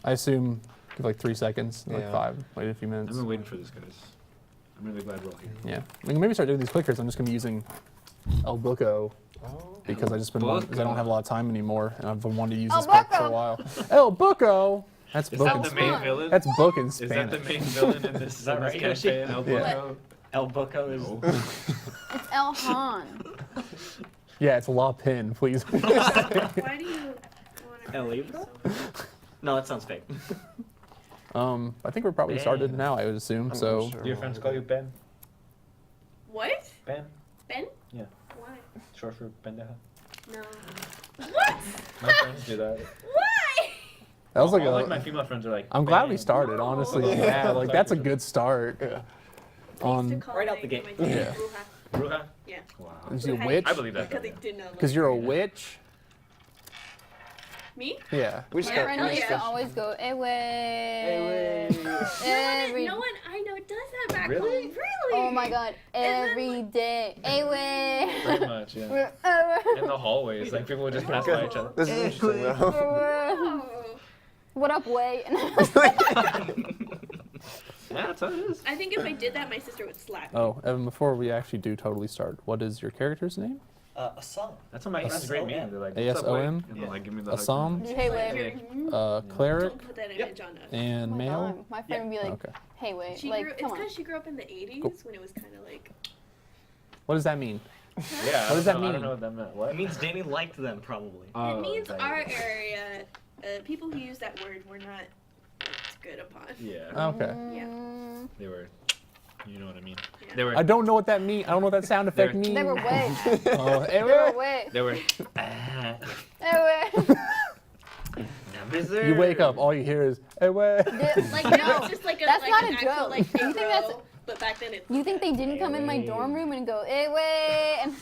I assume give like 3 seconds, like 5, wait a few minutes. I've been waiting for this, guys. I'm really glad we're all here. Yeah. We can maybe start doing these clickers. I'm just going to be using El Buco because I don't have a lot of time anymore, and I've been wanting to use this book for a while. El Buco! That's book in Spanish. That's book in Spanish. Is that the main villain in this? Is that right, campaign? El Buco? Yeah. El Buco is... It's El Han. Yeah, it's La Pin, please. Why do you want to... El Libro? No, that sounds fake. I think we're probably started now, I would assume. So. Do your friends call you Ben? What? Ben? Ben? Yeah. Why? Short for pendeja. No. What? My friends do that. Why? That was like all like my female friends are like. I'm glad we started, honestly. Yeah, like that's a good start. I used to call Right out the my gate. dad Yeah. Bruja. Bruja? Yeah. Wow. Is you a Bruja. witch? I believe that. Because they did not. Because you're a witch? Me? Yeah. We just My got friend used to yeah. always go, Anyway. every. No one I know does that back Really? home. Really? Oh my god, every day. Pretty much, yeah. In the hallways, like people would just pass by each other. This is interesting though. Oh. What up, way? Yeah, that's how it is. I think if I did that, my sister would slap me. Oh, Evan, before we actually do totally start, what is your character's name? A song. That's what my that's a great meme. They're like, ASOM? and they're like, give me the Assam? Hey, way. Cleric? Don't put that image on us. And Oh my male? God. My friend would be like, Okay. hey, wait. She Like, grew, it's come on. because she grew up in the 80s Cool. when it was kind of like... What does that mean? Yeah. What does that I mean? don't know what that meant. What? It means Danny liked them, probably. It means that- our area, people who use that word were not looked good upon. Yeah. Okay. Yeah. They were. You know what I mean. Yeah. They were. I don't know what that means. I don't know what that sound effect They're- means. They were way. Oh, hey, They were wait. way. They were. Hey, way. You wake up, all you hear is, hey, wait. Like now it's just like a That's like not an a actual joke. like You think that's- arrow, but back then it's You think they didn't come in my dorm room and go, hey, way? And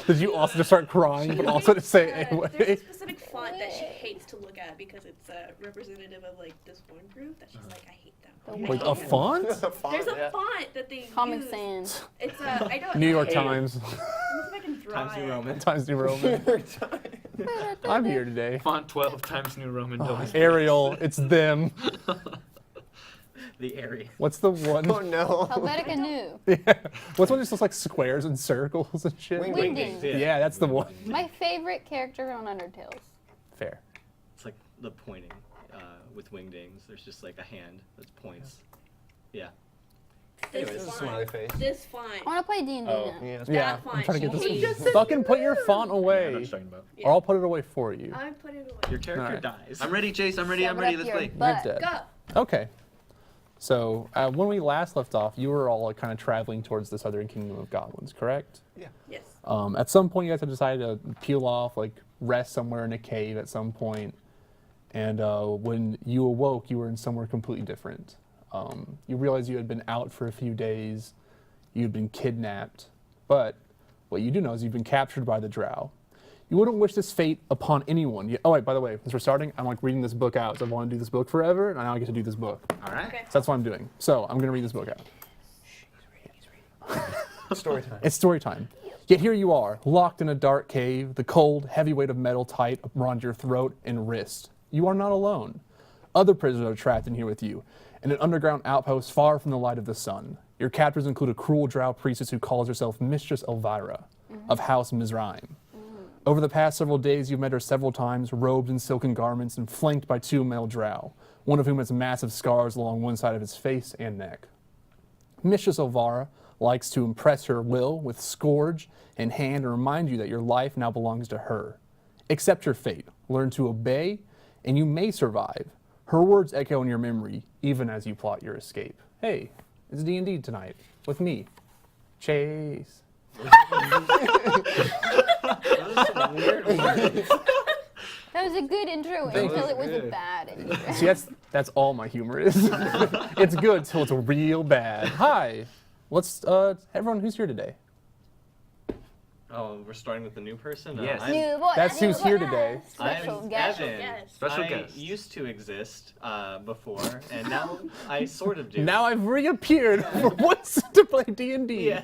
Did you also just start crying, but also to say, hey, there's a wait? specific font that she hates to look at because it's representative of like this one group that she's like I hate them. I Wait, hate a them. font? There's a font that they Comic use. Sans. It's I don't. New York I hate it. Times. Let me see if I can draw Times New it. Roman. Times New Roman. I'm here today. Font 12 times New Roman. Oh, Ariel, it's them. The area. What's the one? Oh no. Helvetica New. Yeah. What's one that just looks like squares and circles and shit? Wingdings. Yeah, that's the one. My favorite character on Undertales. Fair. It's like the pointing with wingdings. There's just like a hand that points. Yeah. This Anyways, This is a smiley font. face. This font. I want to play D&D Oh. now. Yeah. Yeah, font I'm trying to get she this. hates. Fucking put your font I know what away, you're talking about. or I'll put it away for you. I put it away. Your character Alright. dies. I'm ready, Chase. I'm ready. I'm Shove it ready. up Let's your play. butt. You're dead. Go. Okay. So when we last left off, you were all kind of traveling towards the southern kingdom of goblins, correct? Yes. At some point, you guys had decided to peel off, like rest somewhere in a cave at some point. And when you awoke, you were in somewhere completely different. You realized you had been out for a few days. You had been kidnapped. But what you do know is you've been captured by the drow. You wouldn't wish this fate upon anyone. Oh, wait, by the way, as we're starting, I'm like reading this book out. So I've wanted to do this book forever, and now I get to do this book. All right. Okay. So that's what I'm doing. So I'm going to read this book out. Story time. It's story time. Yet here you are, locked in a dark cave, the cold, heavy weight of metal tight around your throat and wrist. You are not alone. Other prisoners are trapped in here with you, in an underground outpost far from the light of the sun. Your captors include a cruel drow priestess who calls herself Mistress Elvira of House Mizraim. Over the past several days, you've met her several times, robed in silken garments and flanked by 2 male drow, one of whom has massive scars along one side of his face and neck. Mistress Elvira likes to impress her will with scourge in hand and remind you that your life now belongs to her. Accept your fate, learn to obey, and you may survive. Her words echo in your memory, even as you plot your escape. Hey, it's D&D tonight, with me, Chase. That was a good intro Thank until you. it was a bad intro. See, that's all my humor is. It's good till it's real bad. Hi, let's everyone who's here today. Oh, we're starting with the new person? Yes. New boy, That's new who's here boy, today. Special I'm guest. Evan. Yes. Special I guest. used to exist before, and now I sort of do. Now I've reappeared for once to play D&D. Yeah,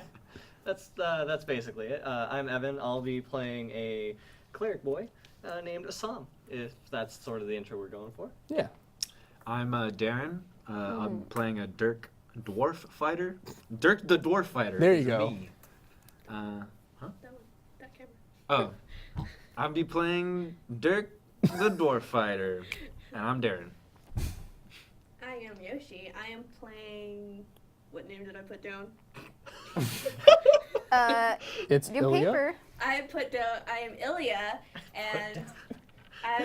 that's basically it. I'm Evan. I'll be playing a cleric boy named Assam, if that's sort of the intro we're going for. Yeah. I'm Darren. I'm playing a Dirk Dwarf Fighter. Dirk the Dwarf Fighter. There you is go. Me. That one, that camera. Oh, I'll be playing Dirk the Dwarf Fighter, and I'm Darren. I am Yoshi. I am playing. What name did I put down? It's your Ilya. paper. I put down. I am Ilya, and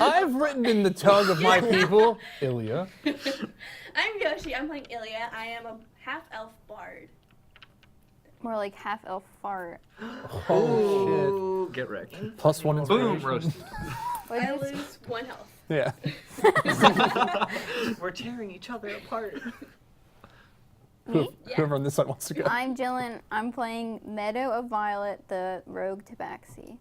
I've written in the tongue of my people, Ilya. I'm Yoshi. I'm playing Ilya. I am a half elf bard. More like half elf fart. Oh Ooh, get wrecked. shit. Plus one Boom, inspiration. roasted. What I is it? lose 1 health. Yeah. We're tearing each other apart. Whoever on this side wants to go. I'm Jillian. I'm playing Meadow of Violet, the rogue tabaxi.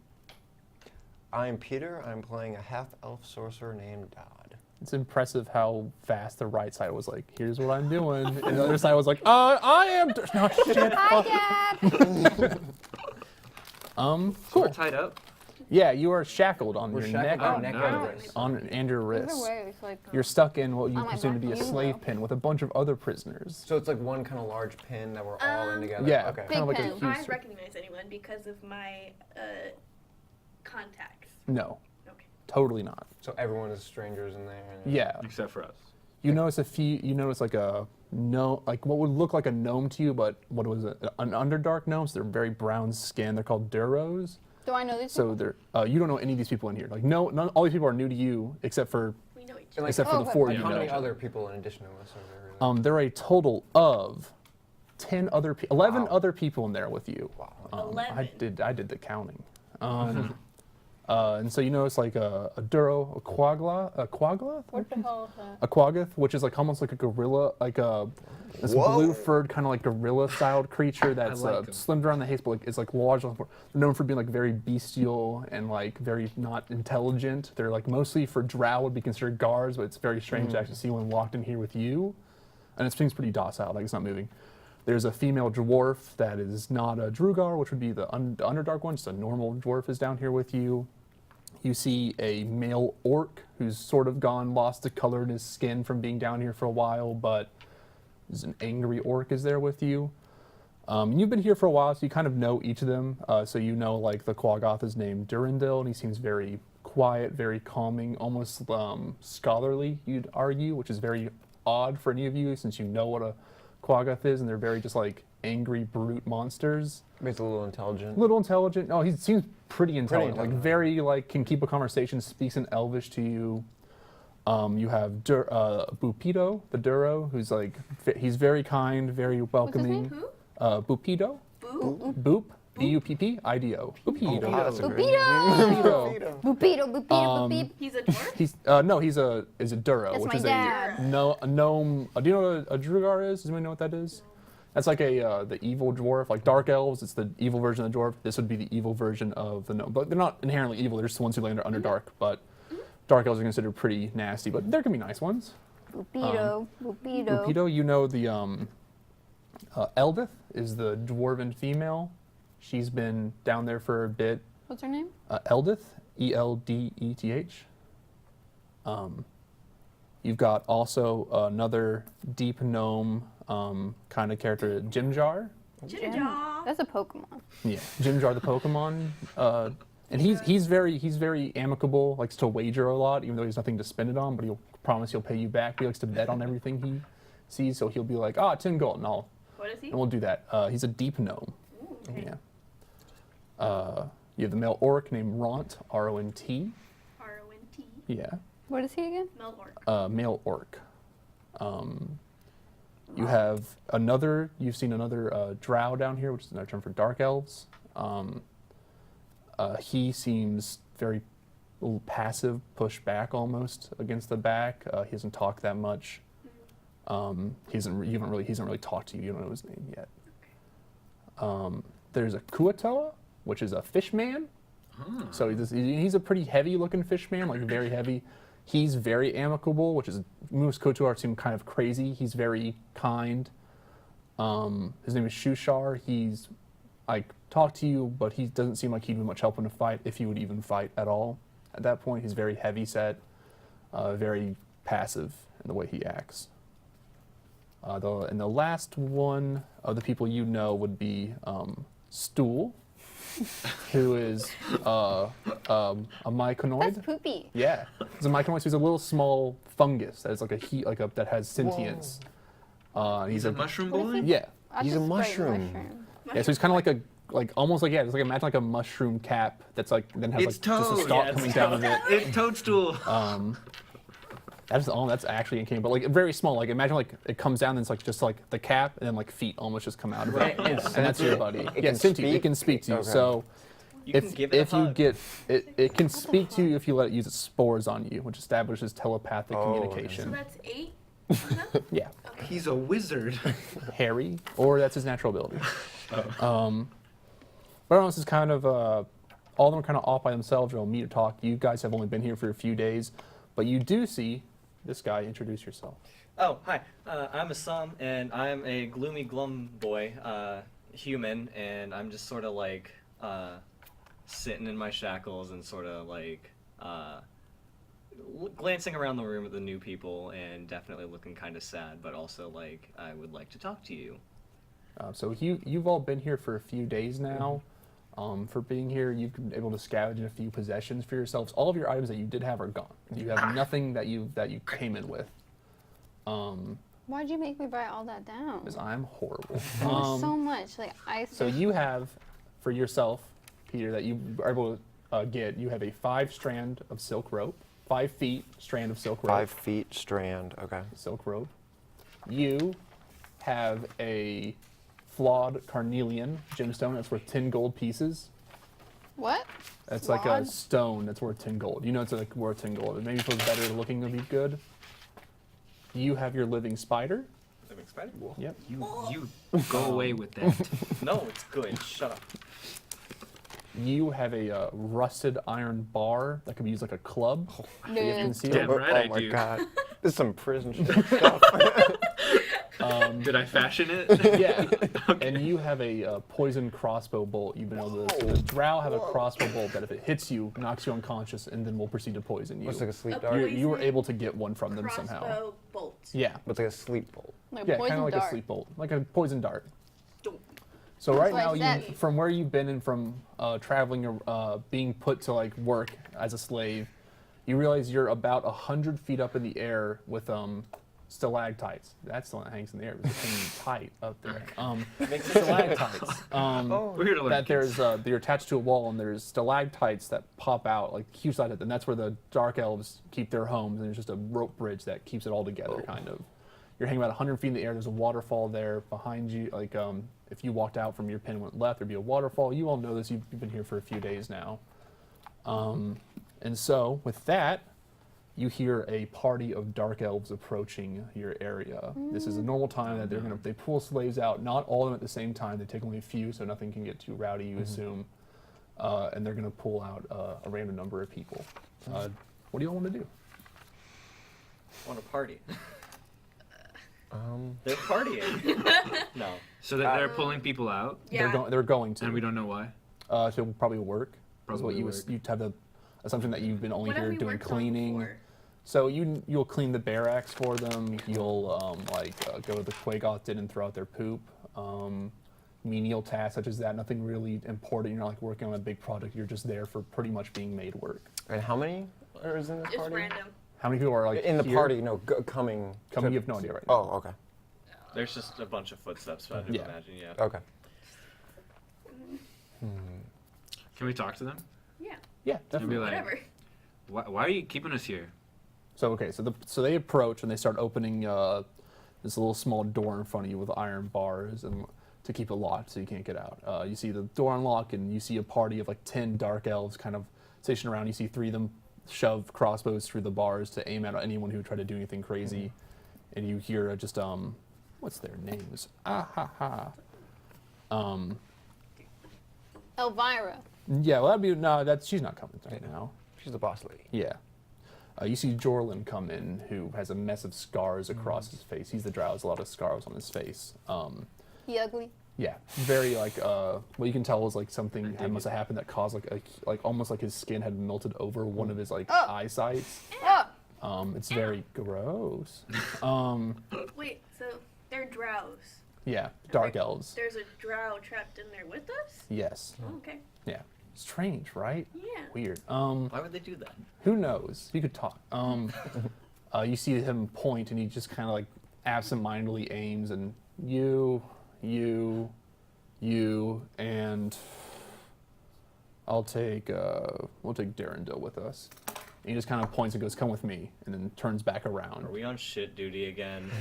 I'm Peter. I'm playing a half-elf sorcerer named Dodd. It's impressive how fast the right side was like, here's what I'm doing. And the other side was like, I am. No, shit. Hi, Dad. So Cool. we're tied up. Yeah, you are shackled on We're your shackled neck, on Oh, neck nice. and wrist. and your Either wrist. way, it's like. You're stuck in what you Oh my presume to God, be a you slave will. pen with a bunch of other prisoners. So it's like one kind of large pin that we're all in together? Yeah, Okay. kind of like a Big huge. I recognize anyone because of my contacts. No, Okay. totally not. So everyone is strangers in there? And Yeah, Except for us. you notice a few. You notice like a no, like what would look like a gnome to you, but what was it? An underdark gnome. So they're very brown skin. They're called duros. Do I know these So people? they're. You don't know any of these people in here. Like no, none, all these people are new to you, except for We know each And other. like, except for Oh, the okay. four like you how know. many other people in addition to us are there? There are a total of 11 Wow. other people in there with you. Wow. I 11. did the counting. And so you notice like a Duro, a Quagla? What the hell is that? A Quaggoth, which is like almost like a gorilla, like a this Whoa. blue-furred kind of like gorilla-styled creature that's like 'em. slimmed around the waist, but like, it's like large. They're known for being like very bestial and like very not intelligent. They're like mostly for drow would be considered guards, but it's very strange to actually see one walked in here with you. And it seems pretty docile, like it's not moving. There's a female dwarf that is not a Drugar, which would be the Underdark one, just a normal dwarf is down here with you. You see a male orc who's sort of lost the color in his skin from being down here for a while, but is an angry orc is there with you. You've been here for a while, so you kind of know each of them. So you know, like, the Quaggoth is named Durandil, and he seems very quiet, very calming, almost scholarly, you'd argue, which is very odd for any of you, since you know what a Quaggoth is, and they're very just, like, angry, brute monsters. Maybe it's a little intelligent. Little intelligent. No, he seems pretty intelligent. Like, intelligent. very, like, can keep a conversation, speaks in Elvish to you. You have Bupido, the Duro, who's like, he's very kind, very welcoming. Who? Bupido? Boo? Boop. B-U-P-P-I-D-O. Bupido. Oh, that's a great Bupido! name. Boopito, boopito, boopito. He's a dwarf? He's no, he's a Duro, That's which my is dad. a gnome. Do you know what a Drugar is? Does anyone know what that is? That's like the evil dwarf, like dark elves. It's the evil version of the dwarf. This would be the evil version of the gnome, but they're not inherently evil. They're just the ones who land under dark. But dark elves are considered pretty nasty, but there can be nice ones. Boopito, boopito. Bupido, you know the Eldith is the dwarven female. She's been down there for a bit. What's her name? Eldith, E-L-D-E-T-H. You've got also another deep gnome kind of character, Jimjar. Jimjaw. That's a Pokemon. Yeah, Jimjar the Pokemon. And he's very amicable, likes to wager a lot, even though he has nothing to spend it on, but he'll promise he'll pay you back. He likes to bet on everything he sees, so he'll be like, 10 gold, and What is he? we'll do that. He's a deep gnome. Ooh, okay. Yeah. You have the male orc named Ront, R-O-N-T. R-O-N-T. Yeah. What is he again? Melork. Male orc. You have you've seen another drow down here, which is another term for dark elves. He seems very passive, pushed back almost against the back. He doesn't talk that much. He hasn't really talked to you. You don't know his name yet. There's a Kuatoa, which is a fish man. So he's a pretty heavy looking fish man, like very heavy. He's very amicable, which is Moose Kotuar seem kind of crazy. He's very kind. His name is Shushar. He's like talk to you, but he doesn't seem like he'd be much help in a fight, if he would even fight at all. At that point, he's very heavy set, very passive in the way he acts. And the last one of the people you know would be Stool, who is a myconoid. That's poopy. Yeah, it's a myconoid. So he's a little small fungus that is like that has sentience. He's a mushroom What is boy? he? Yeah, I'll He's a just write mushroom. yeah. So he's kind of like almost like it's like imagine like a mushroom cap that's like then has It's like just a Toad. stalk Yeah, it's coming down of it. It's Toadstool. That's actually in but like very small. Like imagine like it comes down and it's like just like the cap and then like feet almost just come out of it. Right, And that's your buddy. It Yeah, can sentient. It speak? can speak to you. Okay. So You can give it if a you hug. get it can speak to you if you let it use its spores on you, which establishes telepathic Oh, okay. So communication. that's 8. Yeah, He's a wizard. Harry, or that's his natural ability. But this is kind of all of them are kind of off by themselves. They'll meet or talk. You guys have only been here for a few days, but you do see this guy. Introduce yourself. Oh, hi. I'm Assam, and I'm a gloomy glum boy, human, and I'm just sort of like sitting in my shackles and sort of like glancing around the room at the new people and definitely looking kind of sad, but also like I would like to talk to you. So you've all been here for a few days now. For being here, you've been able to scavenge a few possessions for yourselves. All of your items that you did have are gone. You have nothing that you came in with. Why'd you make me write all that down? Because I'm horrible. So much. Like I. So you have, for yourself, Peter, that you are able to get. You have a 5-strand of silk rope, 5 feet strand of silk rope. 5 feet strand. Okay. Silk rope. You have a flawed carnelian gemstone that's worth 10 gold pieces. What? That's like a Flawed? stone that's worth 10 gold. You know it's like worth 10 gold. It maybe feels better looking to be good. You have your living spider. Living spider? Yep. You go away with that. No, it's good. Shut up. You have a rusted iron bar that could be used like a club. that you have Dude. concealed. Damn right I oh my do. god. This is some prison shit stuff. Did I fashion it? Yeah. And you have a poison crossbow bolt. You've been able to. The drow have a crossbow bolt that if it hits you, knocks you unconscious, and then will proceed to poison you. Looks like a sleep A dart. poison- You were able to get one from them somehow. Crossbow bolt. Yeah. Looks like a sleep bolt. Like Yeah, poison kind of like dart. a sleep bolt, like a poison dart. Don't- So right That's now, what I said. from where you've been and from traveling, being put to like work as a slave, you realize you're about 100 feet up in the air with stalactites. That's the one that hangs in the air. It's hanging tight up there. Stalactites. We're here to learn. That they're attached to a wall, and there's stalactites that pop out like huge stalactites, and that's where the dark elves keep their homes. And there's just a rope bridge that keeps it all together, kind of. You're hanging about 100 feet in the air. There's a waterfall there behind you. Like if you walked out from your pen and went left, there'd be a waterfall. You all know this. You've been here for a few days now. And so with that, you hear a party of dark elves approaching your area. This is a normal time that they pull slaves out. Not all of them at the same time. They take only a few, so nothing can get too rowdy. You assume, and they're gonna pull out a random number of people. What do you all want to do? Want to party? Um, They're partying. No. So they're pulling people out, Yeah. They're going to. and we don't know why. So probably work. Is what Probably you work. you have the assumption that you've been only What have here we doing worked on cleaning. before? So you'll clean the barracks for them. You'll go to the Quagoth did and throw out their poop. Menial tasks such as that. Nothing really important. You're not like working on a big project. You're just there for pretty much being made work. and how many are in this It's party? random. How many people are like In the here? party, no, coming. Coming, to- you have no idea right now. Oh, okay. There's just a bunch of footsteps, I'd Yeah. imagine, yeah. Okay. Can we talk to them? Yeah. Yeah, And definitely. be like, Whatever. why are you keeping us here? So okay, so they approach and they start opening this little small door in front of you with iron bars and to keep it locked so you can't get out. You see the door unlock and you see a party of like 10 dark elves kind of stationed around. You see 3 of them shove crossbows through the bars to aim at anyone who would try to do anything crazy. And you hear just what's their names? Ah ha ha. Elvira. Yeah, well that'd be she's not coming right now. She's the boss lady. Yeah. You see Jorlin come in, who has a mess of scars across his face. He's the drow, has a lot of scars on his face. He ugly. Yeah, very like what you can tell is like something that must have happened that caused like almost like his skin had melted over one of his like eyesights. Oh, It's very gross. Wait, so they're drows. Yeah, dark elves. There's a drow trapped in there with us? Yes. Oh, okay. Yeah. Strange, right? Yeah. Weird. Why would they do that? Who knows? He could talk. You see him point, and he just kind of like absentmindedly aims, and you, and we'll take Darendil with us. And he just kind of points and goes, "Come with me," and then turns back around. Are we on shit duty again?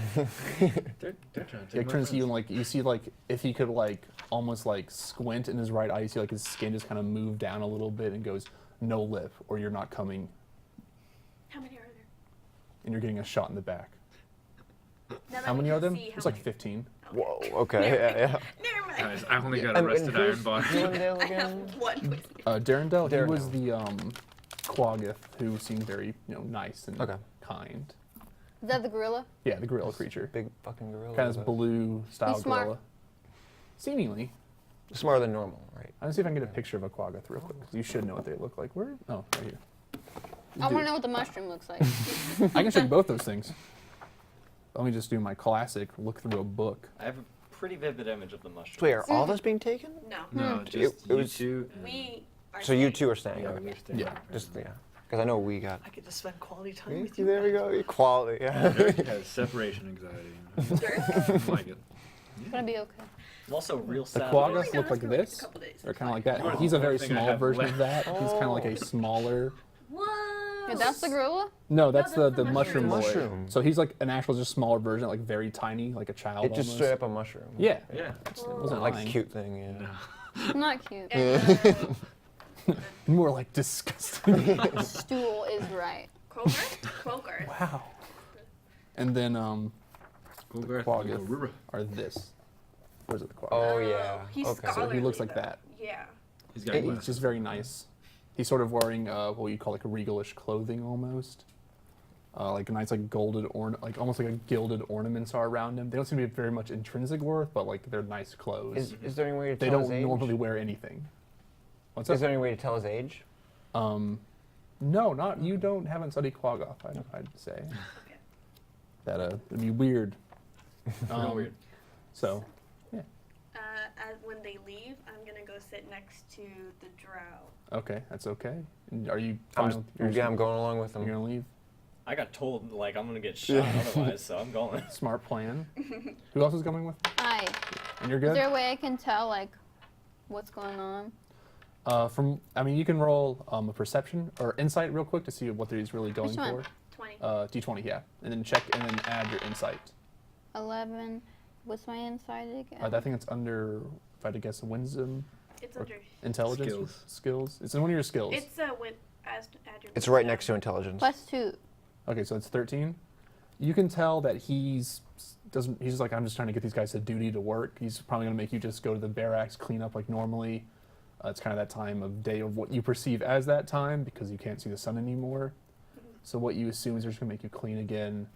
They're trying to It take my turns to you and friends. like you see like if he could like almost like squint in his right eye, you see like his skin just kind of move down a little bit and goes, "No lip, or you're not coming," How many are there? and you're getting a shot in the back. Now that How we many can are them? see how It's like many- 15. Okay. Whoa. Okay. Yeah. Never mind. Guys, I only got And arrested who's Iron Bar. Glendale I have again? one. Please. Darendil, he was Darendil. the Quaggoth who seemed very nice and Okay. kind. is that the gorilla? Yeah, the gorilla creature. Big fucking gorilla. Kind of this but blue style He's smart. gorilla. Seemingly. Smarter than normal, right? I'm gonna see if I can get a picture of a Quaggoth real quick, 'cause you should know what they look like. Where? Oh, right here. I want Dude, to know what the mushroom looks like. I can show you both those things. Let me just do my classic look through a book. I have a pretty vivid image of the mushroom. Wait, are all of us being taken? No. No, just It you was- two. and- We are So you staying. two are staying. Yeah, Okay. we're staying. Yeah. Just yeah, because I know we got. I get to spend quality time with you. There we go. Equality. Yeah. Dirk has separation anxiety. I like it. It's gonna be okay. I'm also real The sad. Quaggoths No, look that's like for like a this, couple days. or It's kind of like fine. that. He's a very Thing I small have version of left. that. He's kind of like a smaller. Whoa. Yeah, that's the gorilla? No, that's that's the the mushroom boy. mushroom. So he's like an actual, just smaller version, like very tiny, like a child It's just almost. straight up a mushroom. Yeah. Yeah. It wasn't Like a lying. cute thing. Yeah. No. Not cute. And, More like disgusting. Stool is right. Quogar? Wow. And then Cool girl. Quaggoth Rura. are this. Where's it the Quaggoth? Oh yeah. He's Okay. So scholarly, he looks like though. that. Yeah. He's got He's glasses. just very nice. He's sort of wearing what you call like a regalish clothing almost. Like a nice like like almost like a gilded ornaments are around him. They don't seem to be very much intrinsic worth, but like they're nice clothes. Is there any way to They tell don't his age? normally wear anything. What's Is up? there any way to tell his age? No, not you. Haven't studied Quaggoth. I'd say Okay. that it'd be weird. Real weird. So When they leave, I'm gonna go sit next to the drow. okay, that's okay. And are you? I'm, fine just, with- yeah, I'm going along with You're him. gonna leave. I got told like I'm gonna get shot otherwise, so I'm going. Smart plan. Who else is coming with? Hi. And you're Is good. there a way I can tell, like, what's going on? You can roll a perception or insight real quick to see what he's really going Which one? for. 20. D20, yeah, and then check and then add your insight. 11. What's my insight again? I think it's under, if I had to guess, wisdom, It's or under. intelligence, Skills. skills. It's in one of your skills. It's when add your. It's right next to intelligence. +2. Okay, so it's 13. You can tell that he's just like, I'm just trying to get these guys to duty to work. He's probably gonna make you just go to the barracks, clean up like normally. It's kind of that time of day of what you perceive as that time because you can't see the sun anymore. So what you assume is they're just gonna make you clean again,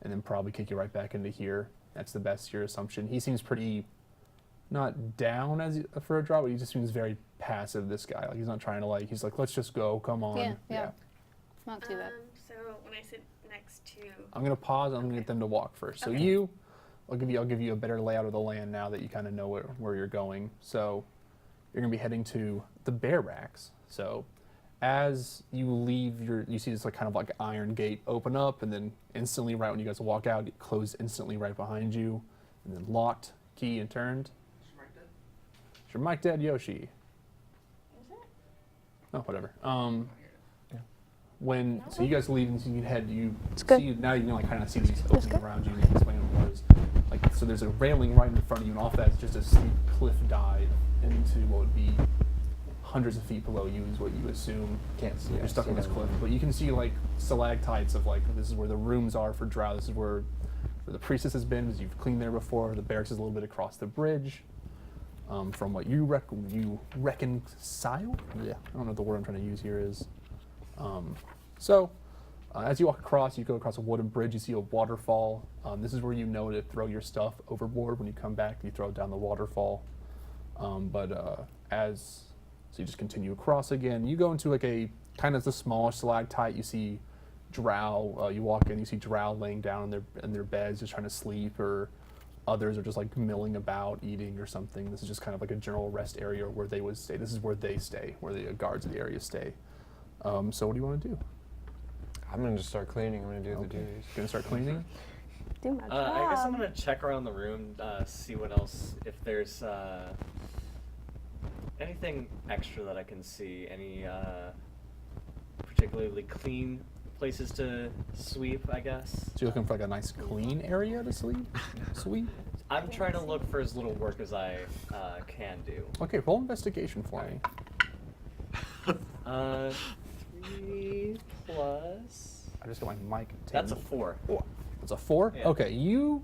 and then probably kick you right back into here. That's the best your assumption. He seems pretty, not down for a draw, but he just seems very passive. This guy, like he's not trying to like. He's like, let's just go, come on. Yeah. Not too bad. So when I sit next to. I'm gonna pause. I'm gonna get them to walk first. So Okay. I'll give you a better layout of the land now that you kind of know where you're going. So you're gonna be heading to the barracks. So as you leave, you see this like kind of like iron gate open up, and then instantly right when you guys walk out, it closed instantly right behind you, and then locked, key, and turned. Is your mic dead, Yoshi? Oh, whatever. So you guys leave and you head, good. see now you can like kind of see these opening around you and explain what it was. Like so, there's a railing right in front of you, and off that's just a steep cliff dive into what would be hundreds of feet below you is what you assume. Can't see. You're stuck on this cliff, but you can see like stalactites of like this is where the rooms are for drow. This is where the priestess has been, because you've cleaned there before. The barracks is a little bit across the bridge. From what you reconcile? Yeah, I don't know what the word I'm trying to use here is. As you walk across, you go across a wooden bridge. You see a waterfall. This is where you know to throw your stuff overboard. When you come back, you throw it down the waterfall. So you just continue across again. You go into like a kind of the smallest stalactite. You see drow. You walk in, you see drow laying down in their beds, just trying to sleep, or others are just like milling about, eating or something. This is just kind of like a general rest area where they would stay. This is where they stay, where the guards of the area stay. So what do you want to do? I'm gonna just start cleaning. I'm gonna do the Okay. duties. Gonna start cleaning? Do my job. I guess I'm gonna check around the room, see what else, if there's anything extra that I can see, any particularly clean places to sweep, I guess. So you're looking for like a nice clean area to sleep? Sweep? I'm trying to look for as little work as I can do. Okay, roll investigation for me. 3 plus. I just got my mic. That's a tangled. 4. It's a 4? Yeah. Okay, you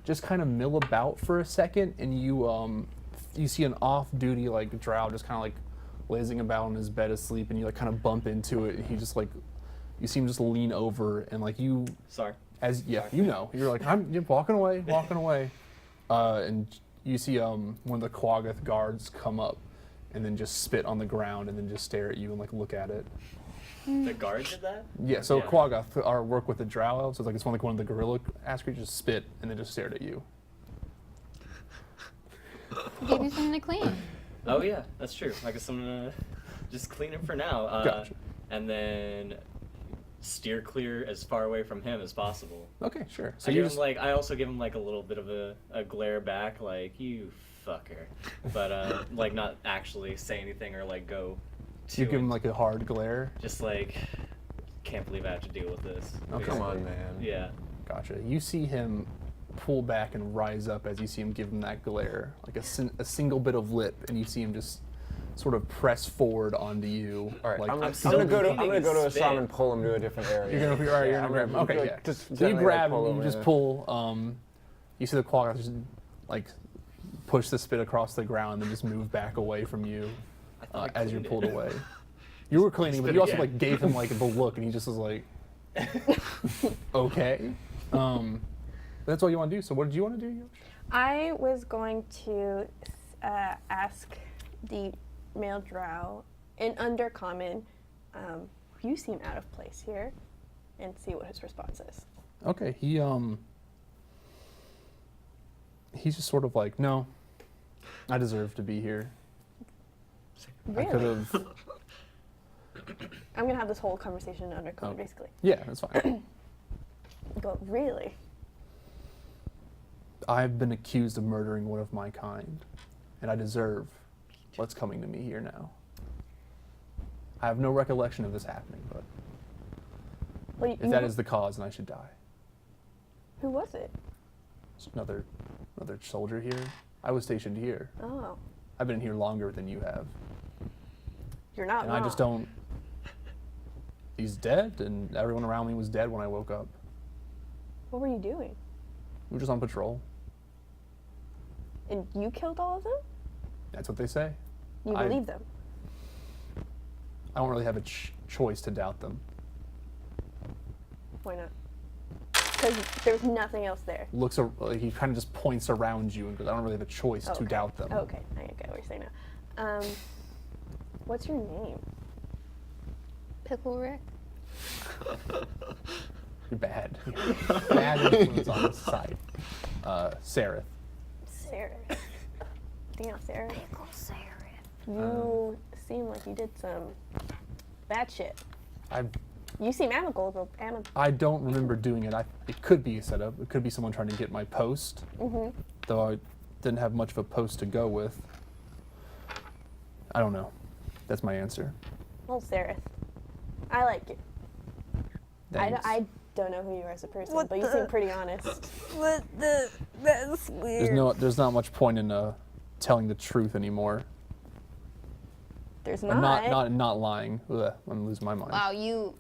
just kind of mill about for a second, and you see an off-duty like drow just kind of like lazing about in his bed asleep, and you like kind of bump into it, and he just like, you see him just lean over, and like you, Sorry. you know, you're like, you're walking away, and you see one of the Quaggoth guards come up, and then just spit on the ground, and then just stare at you and like look at it. The guard did that? Yeah, so Yeah. Quaggoth are work with the drow elves, so it's like one of the gorilla ass creatures just spit and then just stared at you. Give you something to clean. Oh yeah, that's true. I guess I'm gonna just clean it for now, Gotcha. and then steer clear as far away from him as possible. Okay, sure. So I you give just him I also give him like a little bit of a glare back, like you fucker, but like not actually say anything or like go. you to give him it. like a hard glare. Just like, can't believe I have to deal with this. Okay. Come on, basically. man. Yeah. Gotcha. You see him pull back and rise up as you see him give him that glare, like a single bit of lip, and you see him just sort of press forward onto you. All right, like, I'm still gonna go to cleaning Assam his and spit. pull him to a different area. You're gonna, all right, you're Yeah, gonna grab him. Okay, like, yeah. just So you gently, like, grab pull him, you him just in. pull. You see the Quaggoth just like push the spit across the ground and then just move back away from you I thought I as you're cleaned pulled it. away. You were cleaning, but Spit you also again. like gave him like the look, and he just was like, okay. That's all you want to do. So what did you want to do, Yosh? I was going to ask the male drow in Undercommon, you seem out of place here, and see what his response is. Okay, he's just sort of like, no, I deserve to be here. I could Really? have. I'm gonna have this whole conversation in Undercommon, Oh. basically. Yeah, that's fine. Go, really? I've been accused of murdering one of my kind, and I deserve what's coming to me here now. I have no recollection of this happening, but Well, if that is the cause, then I should die. Who was it? It's another soldier here. I was stationed here. Oh, I've been here longer than you have, you're not and wrong. I just don't. He's dead, and everyone around me was dead when I woke up. What were you doing? We were just on patrol. And you killed all of them? That's what they say. You I- believe them? I don't really have a choice to doubt them. Why not? Because there's nothing else there. Like he kind of just points around you and goes, I don't really have a choice to Okay. doubt them. Okay, I get what you're saying now. What's your name? Pickle Rick. You're bad. Bad influence on this side. Sareth. Sarah. Damn, Sarah. Pickle Sarah. You seem like you did some bad shit. I You seem amicable. I don't remember doing it. It could be a setup. It could be someone trying to get my post. Mm-hmm. Though I didn't have much of a post to go with. I don't know. That's my answer. Well, Sarah, I like you. Thanks. I don't know who you are as a person, but you seem pretty honest. That's weird. There's not much point in telling the truth anymore. There's I'm not. not lying. Ugh, I'm gonna lose my mind. Wow, you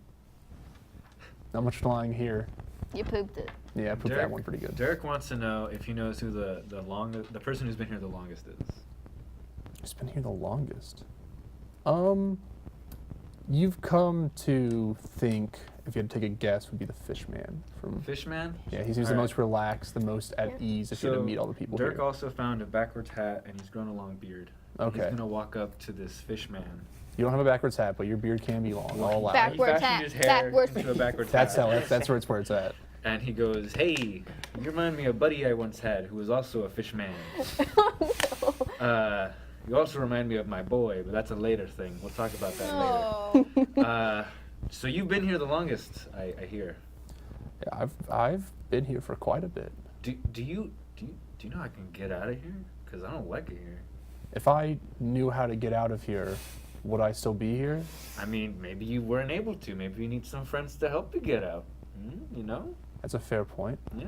Not much lying here. pooped it. Yeah, I pooped that one pretty good. Derek wants to know if he knows who the person who's been here the longest is. Who's been here the longest? You've come to think, if you had to take a guess, would be the Fishman from. Fishman? Yeah, he seems the Alright. most relaxed, the most at ease if you had to meet all the people Dirk here. also found a backwards hat and he's grown a long beard. Okay. He's gonna walk up to this Fishman. You don't have a backwards hat, but your beard can be long. I'll allow it. Backwards he fashioned hat, his hair backwards- into a backwards That's hat. how. That's where it's at. And he goes, "Hey, you remind me of a buddy I once had who was also a fishman. You also remind me of my boy, but that's a later thing. We'll talk about that Oh. later. So you've been here the longest, I hear. Yeah, I've been here for quite a bit. Do you know I can get out of here? Cause I don't like it here. If I knew how to get out of here, would I still be here? I mean, maybe you weren't able to. Maybe you need some friends to help you get out. You know? That's a fair point. Yeah.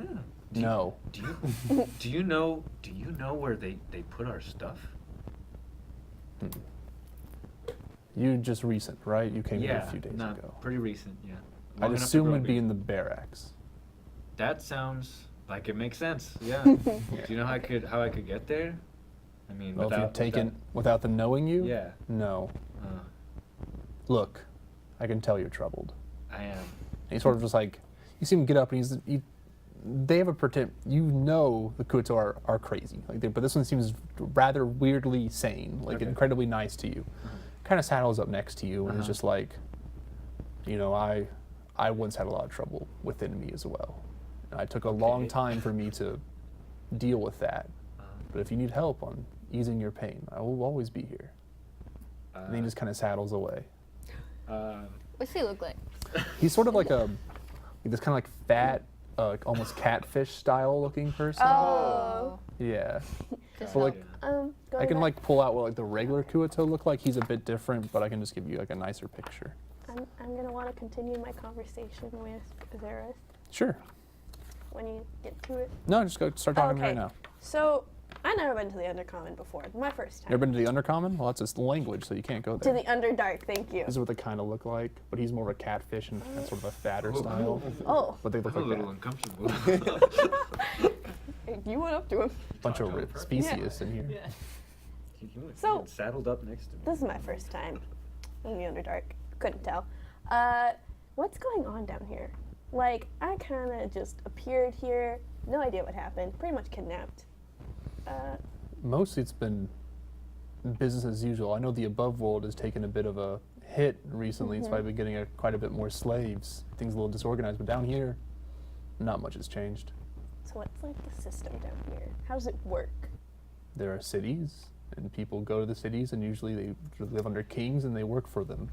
No. Do you know where they put our stuff? You just recent, right? You came here Yeah, a few days not ago. pretty recent. Yeah. I'd Long enough to assume grow it'd a be beard. in the barracks. That sounds like it makes sense. Yeah. Do you know how I could get there? I mean, Well, if without you've taken without them knowing you? Yeah. No. Uh, Look, I can tell you're troubled. I am. And he's sort of just like, you see him get up and they have a pretend, you know the Kuto are crazy. But this one seems rather weirdly sane, like Okay. incredibly nice to you. Kind of saddles up next to you and is just like, you know, I once had a lot of trouble within me as well. And it took a long Okay. time for me to deal with that. But if you need help on easing your pain, I will always be here. And then he just kind of saddles away. What's he look like? He's sort of like this kind of like fat, almost catfish style looking person. Oh. Yeah. Just But like, Going I can back- like pull out what like the regular Kuato look like. He's a bit different, but I can just give you like a nicer picture. I'm gonna want to continue my conversation with Zeris Sure. when you get to it. No, just go start talking Okay. right now. So I've never been to the Undercommon before. My first time. You ever been to the Undercommon? Well, that's just language, so you can't go To there. the Underdark, thank you. This is what they kind of look like, but he's more of a catfish and sort of a fatter style. Oh, But they look I'm a like little that. uncomfortable. you went up to him. Bunch of species in here. So- Get saddled up next to me. This is my first time in the Underdark. Couldn't tell. What's going on down here? Like, I kind of just appeared here. No idea what happened. Pretty much kidnapped. Mostly it's been business as usual. I know the above world has taken a bit of a hit recently, so I've been getting quite a bit more slaves. Things a little disorganized, but down here, not much has changed. So what's like the system down here? How does it work? There are cities, and people go to the cities, and usually they live under kings and they work for them,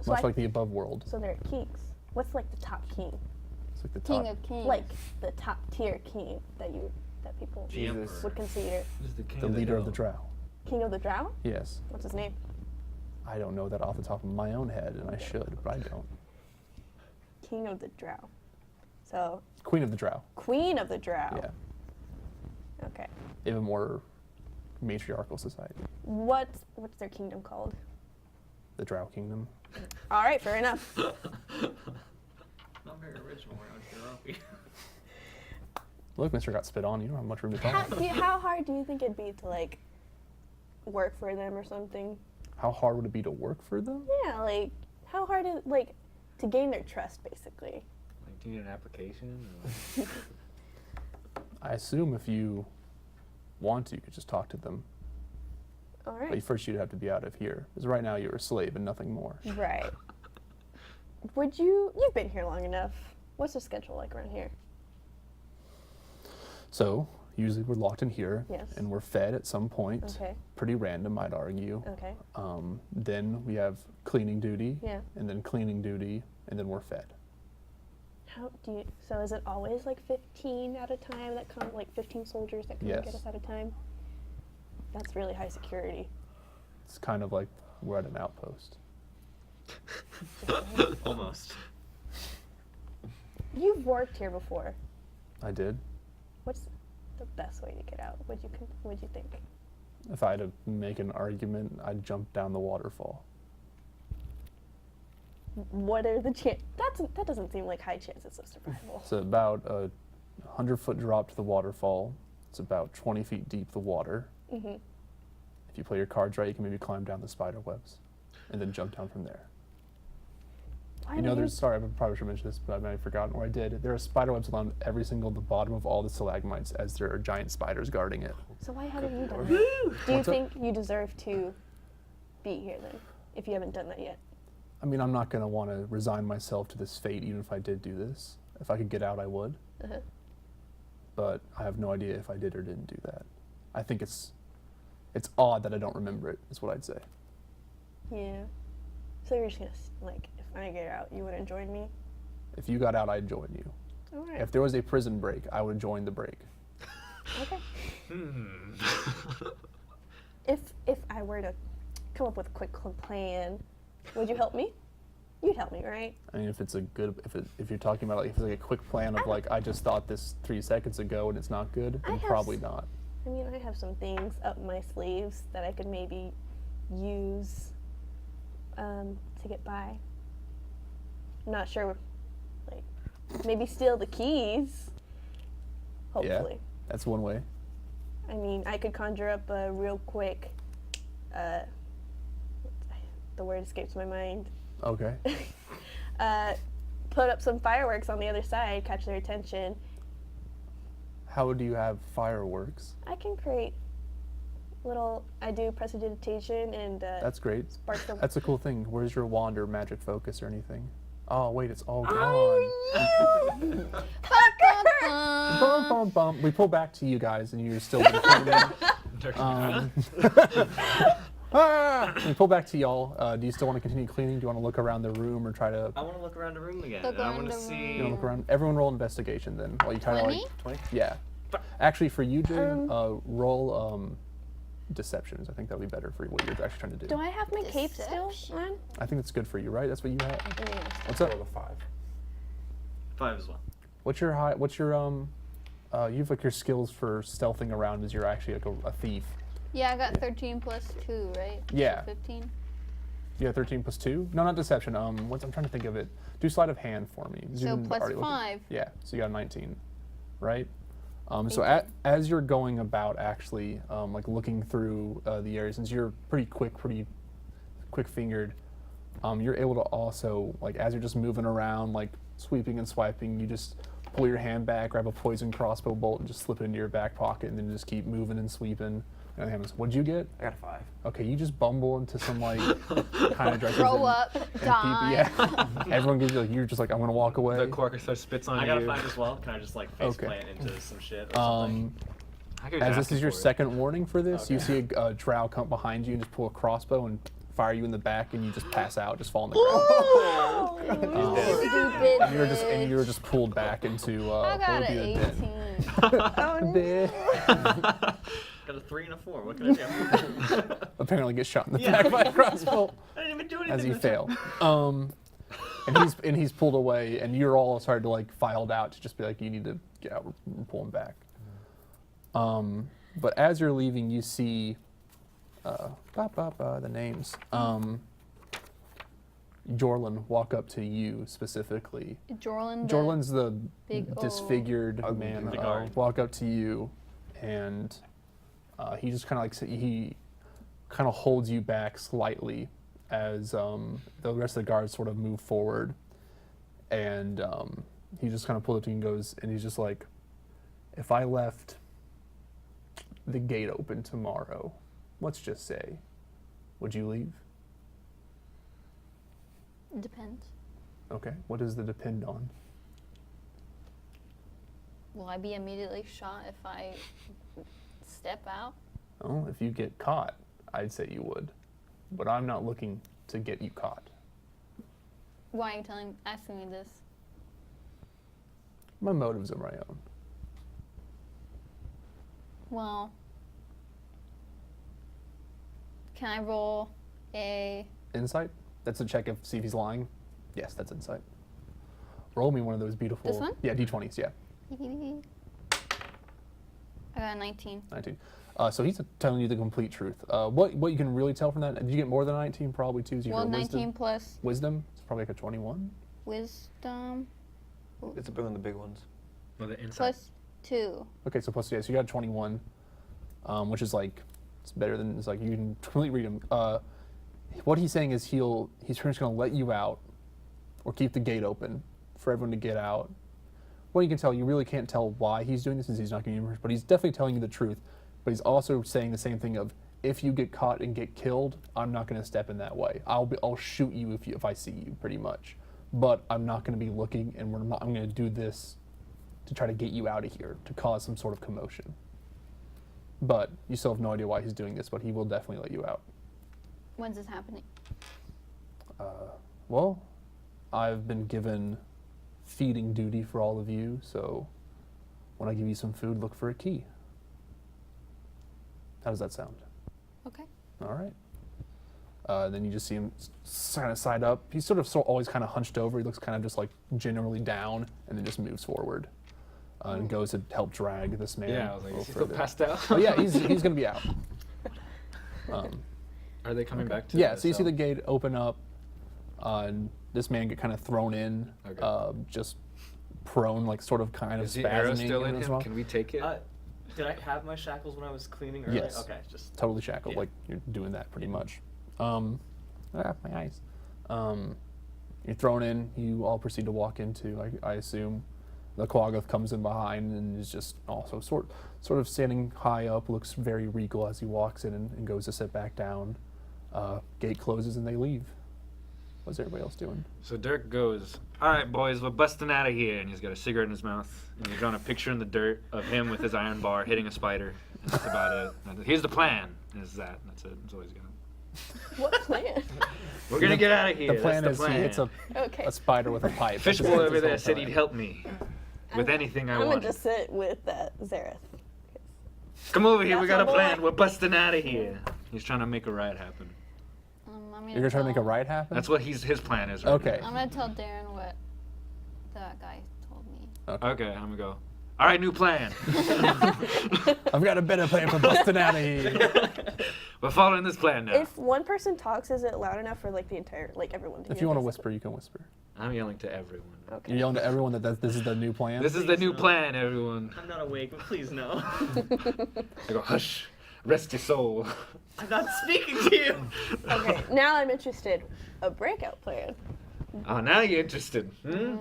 So much I- like the above world. So there are kings. What's like the top king? It's like the King top, of kings. Like the top tier king that people The emperor. would consider He's the king the of leader of hill. the drow. king of the drow? Yes, What's his name? I don't know that off the top of my own head, and I should, but I don't. King of the drow. So Queen of the drow. queen of the drow. Yeah, Okay. they have a more matriarchal society. What's their kingdom called? The Drow Kingdom. All right, fair enough. Not very original around here, are we? Look, Mister got spit on. You don't have much room to talk. How hard do you think it'd be to like work for them or something? How hard would it be to work for them? Yeah, like how hard is like to gain their trust, basically. Like, do you need an application? Or I assume if you want to, you could just talk to them. All But right. first, you'd have to be out of here. Because right now, you're a slave and nothing more. Right. Would you? You've been here long enough. What's the schedule like around here? So, usually we're locked in here. Yes. And we're fed at some point. Okay. Pretty random, I'd argue. Okay. Then we have cleaning duty. Yeah. And then cleaning duty. And then we're fed. How do you? So is it always like 15 at a time that come? Like 15 soldiers that come and get Yes. us at a time? That's really high security. It's kind of like we're at an outpost. Almost. You've worked here before. I did. What's the best way to get out? Would you think? If I had to make an argument, I'd jump down the waterfall. What are the chances? That doesn't seem like high chances of survival. It's about a 100-foot drop to the waterfall. It's about 20 feet deep, the water. hmm If you play your cards right, you can maybe climb down the spider webs and then jump down from there. Why You know, do there's, sorry, I probably should mention this, but I might have forgotten, or I did. There are spider webs along every single, the bottom of all the stalagmites, as there are giant spiders guarding it. So why haven't you done lord. that? Do you What's up? think you deserve to be here then, if you haven't done that yet? I mean, I'm not going to want to resign myself to this fate, even if I did do this. If I could get out, I would. Uh-huh. But I have no idea if I did or didn't do that. I think it's odd that I don't remember it, is what I'd say. Yeah. So you're just gonna like, if I get out, you wouldn't join me? If you got out, I'd join you. All right. If there was a prison break, I would join the break. Okay. Hmm. If I were to come up with a quick plan, would you help me? You'd help me, right? I mean, if it's a good, if you're talking about like, if it's like a quick plan of like, I just thought this 3 seconds ago and it's not good, I then have probably not. I mean, I have some things up my sleeves that I could maybe use to get by. I'm not sure, like, maybe steal the keys. Hopefully. That's one way. I mean, I could conjure up a real quick, the word escapes my mind. Okay. Put up some fireworks on the other side, catch their attention. How do you have fireworks? I can create I do prestidigitation and That's great. spark some. That's a cool thing. Where's your wand or magic focus or anything? Oh, wait, it's all gone. Oh, Bum, bum, bum. We pull back to you guys, and you're still cleaning. We pull back to y'all. Do you still want to continue cleaning? Do you want to look around the room or try to? I want to look around the room again. Look I around want to the see. You want to look around? Everyone roll investigation then. While you kind of 20? like 20. Yeah. Actually, for you, Jay, roll deception. I think that would be better for what you're actually trying to do. do I have my cape still Deception. on? I think that's good for you, right? That's what you have. Yeah. What's up? Roll a 5. 5 as well. What's your high? What's your you have like your skills for stealthing around as you're actually like a thief. Yeah, I got 13 plus 2, right? Yeah. So 15. You got 13 plus 2? No, not deception. I'm trying to think of it. Do sleight of hand for me. So Zoom plus already looking- 5. Yeah, so you got 19, right? So 18. as you're going about actually like looking through the area, since you're pretty quick-fingered, you're able to also, like as you're just moving around, like sweeping and swiping, you just pull your hand back, grab a poison crossbow bolt, and just slip it into your back pocket, and then just keep moving and sweeping. And happens. What'd you get? I got a 5. Okay, you just bumble into some like kind of directions. Grow and- up, and die. yeah. Everyone gives you like you're just like I'm gonna walk away. The Corcus spits on I you. got a 5 as well. Can I just like face Okay. plant into some shit or something? I could As just this ask is your for it. second warning for this, you Okay. see a drow come behind you and just pull a crossbow and fire you in the back, and you just pass out, just fall on the ground. Stupid. And you're just pulled back into I what got would be an the den. 18. Oh, no. Den. Got a 3 and a 4. What can I do? Apparently get shot in the Yeah. back by a crossbow I didn't even do anything. as you this fail. time. And he's pulled away, and you're all started to like filed out to just be like, you need to get out and pull him back. But as you're leaving, you see the names. Jorlin walk up to you specifically. Jorlin. Jorlin's the big old- disfigured Ugly man. dude. The guard. Walk up to you, and he just kind of like he kind of holds you back slightly as the rest of the guards sort of move forward, and he just kind of pulls up to you and goes, and he's just like, if I left the gate open tomorrow, let's just say, would you leave? Depends. Okay, what does the depend on? Will I be immediately shot if I step out? Oh, if you get caught, I'd say you would, but I'm not looking to get you caught. Why are you asking me this? My motives are my own. Well, can I roll a? Insight? That's a check of see if he's lying. Yes, that's insight. Roll me one of those beautiful. This one? Yeah, d20s. Yeah, I got a 19. 19. So he's telling you the complete truth. What you can really tell from that? Did you get more than 19? Probably too. Well, 19 plus Wisdom. It's probably like a 21. wisdom It's one of the big ones. Well, the inside. plus 2. Okay, so plus yeah, so you got 21, which is like it's better than it's like you can completely read him. What he's saying is he's pretty much going to let you out or keep the gate open for everyone to get out. Well, you can tell, you really can't tell why he's doing this since he's not giving you, but he's definitely telling you the truth. But he's also saying the same thing of, if you get caught and get killed, I'm not going to step in that way. I'll shoot you if I see you, pretty much. But I'm not going to be looking, and I'm going to do this to try to get you out of here, to cause some sort of commotion. But you still have no idea why he's doing this, but he will definitely let you out. When's this happening? Well, I've been given feeding duty for all of you, so when I give you some food, look for a key. How does that sound? Okay. All right. Then you just see him kind of side up. He's sort of always kind of hunched over. He looks kind of just like generally down, and then just moves forward and goes to help drag this man. Yeah, I was like, a is he little still further. passed out? Oh yeah, he's gonna be out. Are they coming back to Yeah, the so you see cell? the gate open up, and this man get kind of thrown in, Okay. just prone, like sort of kind of Is the arrow spasming still in as him? well. Can we take it? Did I have my shackles when I was cleaning earlier? Yes. Okay, just Totally shackled, Yeah. like you're doing that pretty much. My eyes. You're thrown in. You all proceed to walk into, I assume, the Quaggoth comes in behind and is just also sort of standing high up, looks very regal as he walks in and goes to sit back down. Gate closes and they leave. What's everybody else doing? So Dirk goes, all right, boys, we're busting out of here. And he's got a cigarette in his mouth. And he's drawing a picture in the dirt of him with his iron bar hitting a spider. And that's about it. And here's the plan. And it's that. That's it. That's all he's got. What plan? We're going to get out of here. The plan that's is the plan. he hits Okay. a spider with a pipe. Fishbowl That's over his there whole said he'd plan. help me with anything I I'm wanted. gonna just sit with Zareth. Come over here. We That's got a my plan. boy. We're busting out of here. He's trying to make a riot happen. You're gonna try to make a ride happen? That's what his plan is. Right Okay. I'm gonna tell Darren what that guy told me. now. Okay, I'm gonna go. All right, new plan. I've got a better plan for busting out of here. We're following this plan now. If one person talks, is it loud enough for like the entire, like everyone to hear? If you want to this? whisper, you can whisper. I'm yelling to everyone. Okay. You're yelling to everyone that this is the new plan. This is the Please new no. plan, everyone. I'm not awake, but please no. I go, hush, rest your soul. I'm not speaking to you. Okay, now I'm interested. A breakout plan. Oh, now you're interested. Hmm?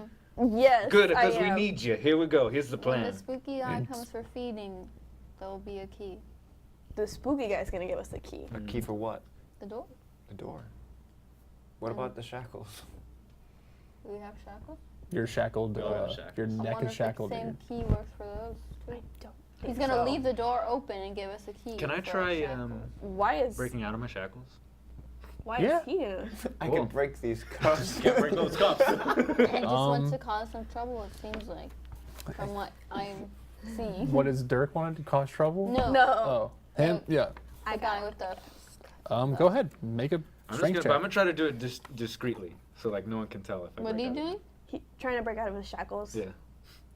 Yes. Good, I because we am. need you. Here we go. Here's the When plan. the spooky eye It's- comes for feeding, there'll be a key. The spooky guy's gonna give us the key. A key for what? The door? The door. What about the shackles? Do we have shackles? You're shackled. We all have shackles. Your I neck wonder is if the shackled. same and key works for those too. I don't. He's think gonna so. leave the door open and give us a key. Can I for our try shackles. Why is breaking out of my shackles? Why Yeah. is he gonna? I Cool. can break these cuffs. Can't break those cups. And just wants Um, to cause some trouble, it seems like, from what I'm seeing. What does Dirk want to cause trouble? No. No. Oh, him? Yeah. The guy with the. Go ahead. Make a I'm just strength gonna, check. but I'm gonna try to do it discreetly, so like no one can tell if I What are break you out. doing? He trying to break out of his shackles. Yeah.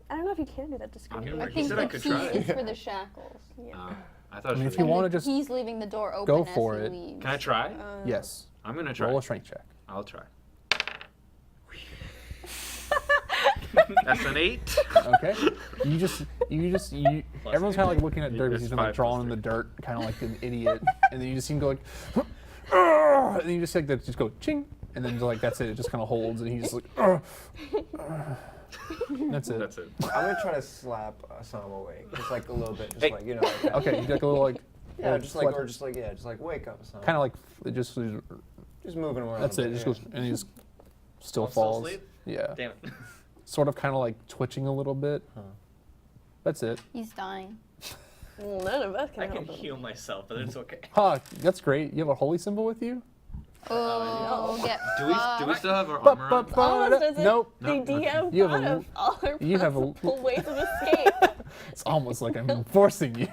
I don't know if you can do that discreetly. I'm I He think said the I could key try. is for the shackles. Yeah. I thought I mean, it if you was- want to just He's leaving the door open go as for he it. leaves. Can I try? yes, I'm gonna try. roll a strength check. I'll try. That's an 8. Okay. Everyone's kind of like looking at Dirk because he's been like It's 5 drawing in plus the dirt, kind of like an idiot, and then you just see him go like, "Argh!" and then you just see like that just go ching, and then like that's it. It just kind of holds, and he's just like, "Argh! Argh." That's it. That's it. I'm gonna try to slap Sam awake, just like a little bit, just Hey. like you know. Like, Okay, you get like a little like, Yeah, just like or just like yeah, just like wake up, Sam. kind of like it just just moving around. that's a it. It bit, just yeah. goes, and he just still I'm still falls. asleep? Yeah, Damn it. sort of kind of like twitching a little bit. That's it. He's dying. Well, none of us can I can help him. heal myself, but it's okay. Huh, that's great. You have a holy symbol with you? Oh, get Do we fucked. still have our armor on? All of us does it. Nope. The No, DM You have thought a- of all our you have a- possible ways of escape. It's almost like I'm forcing you.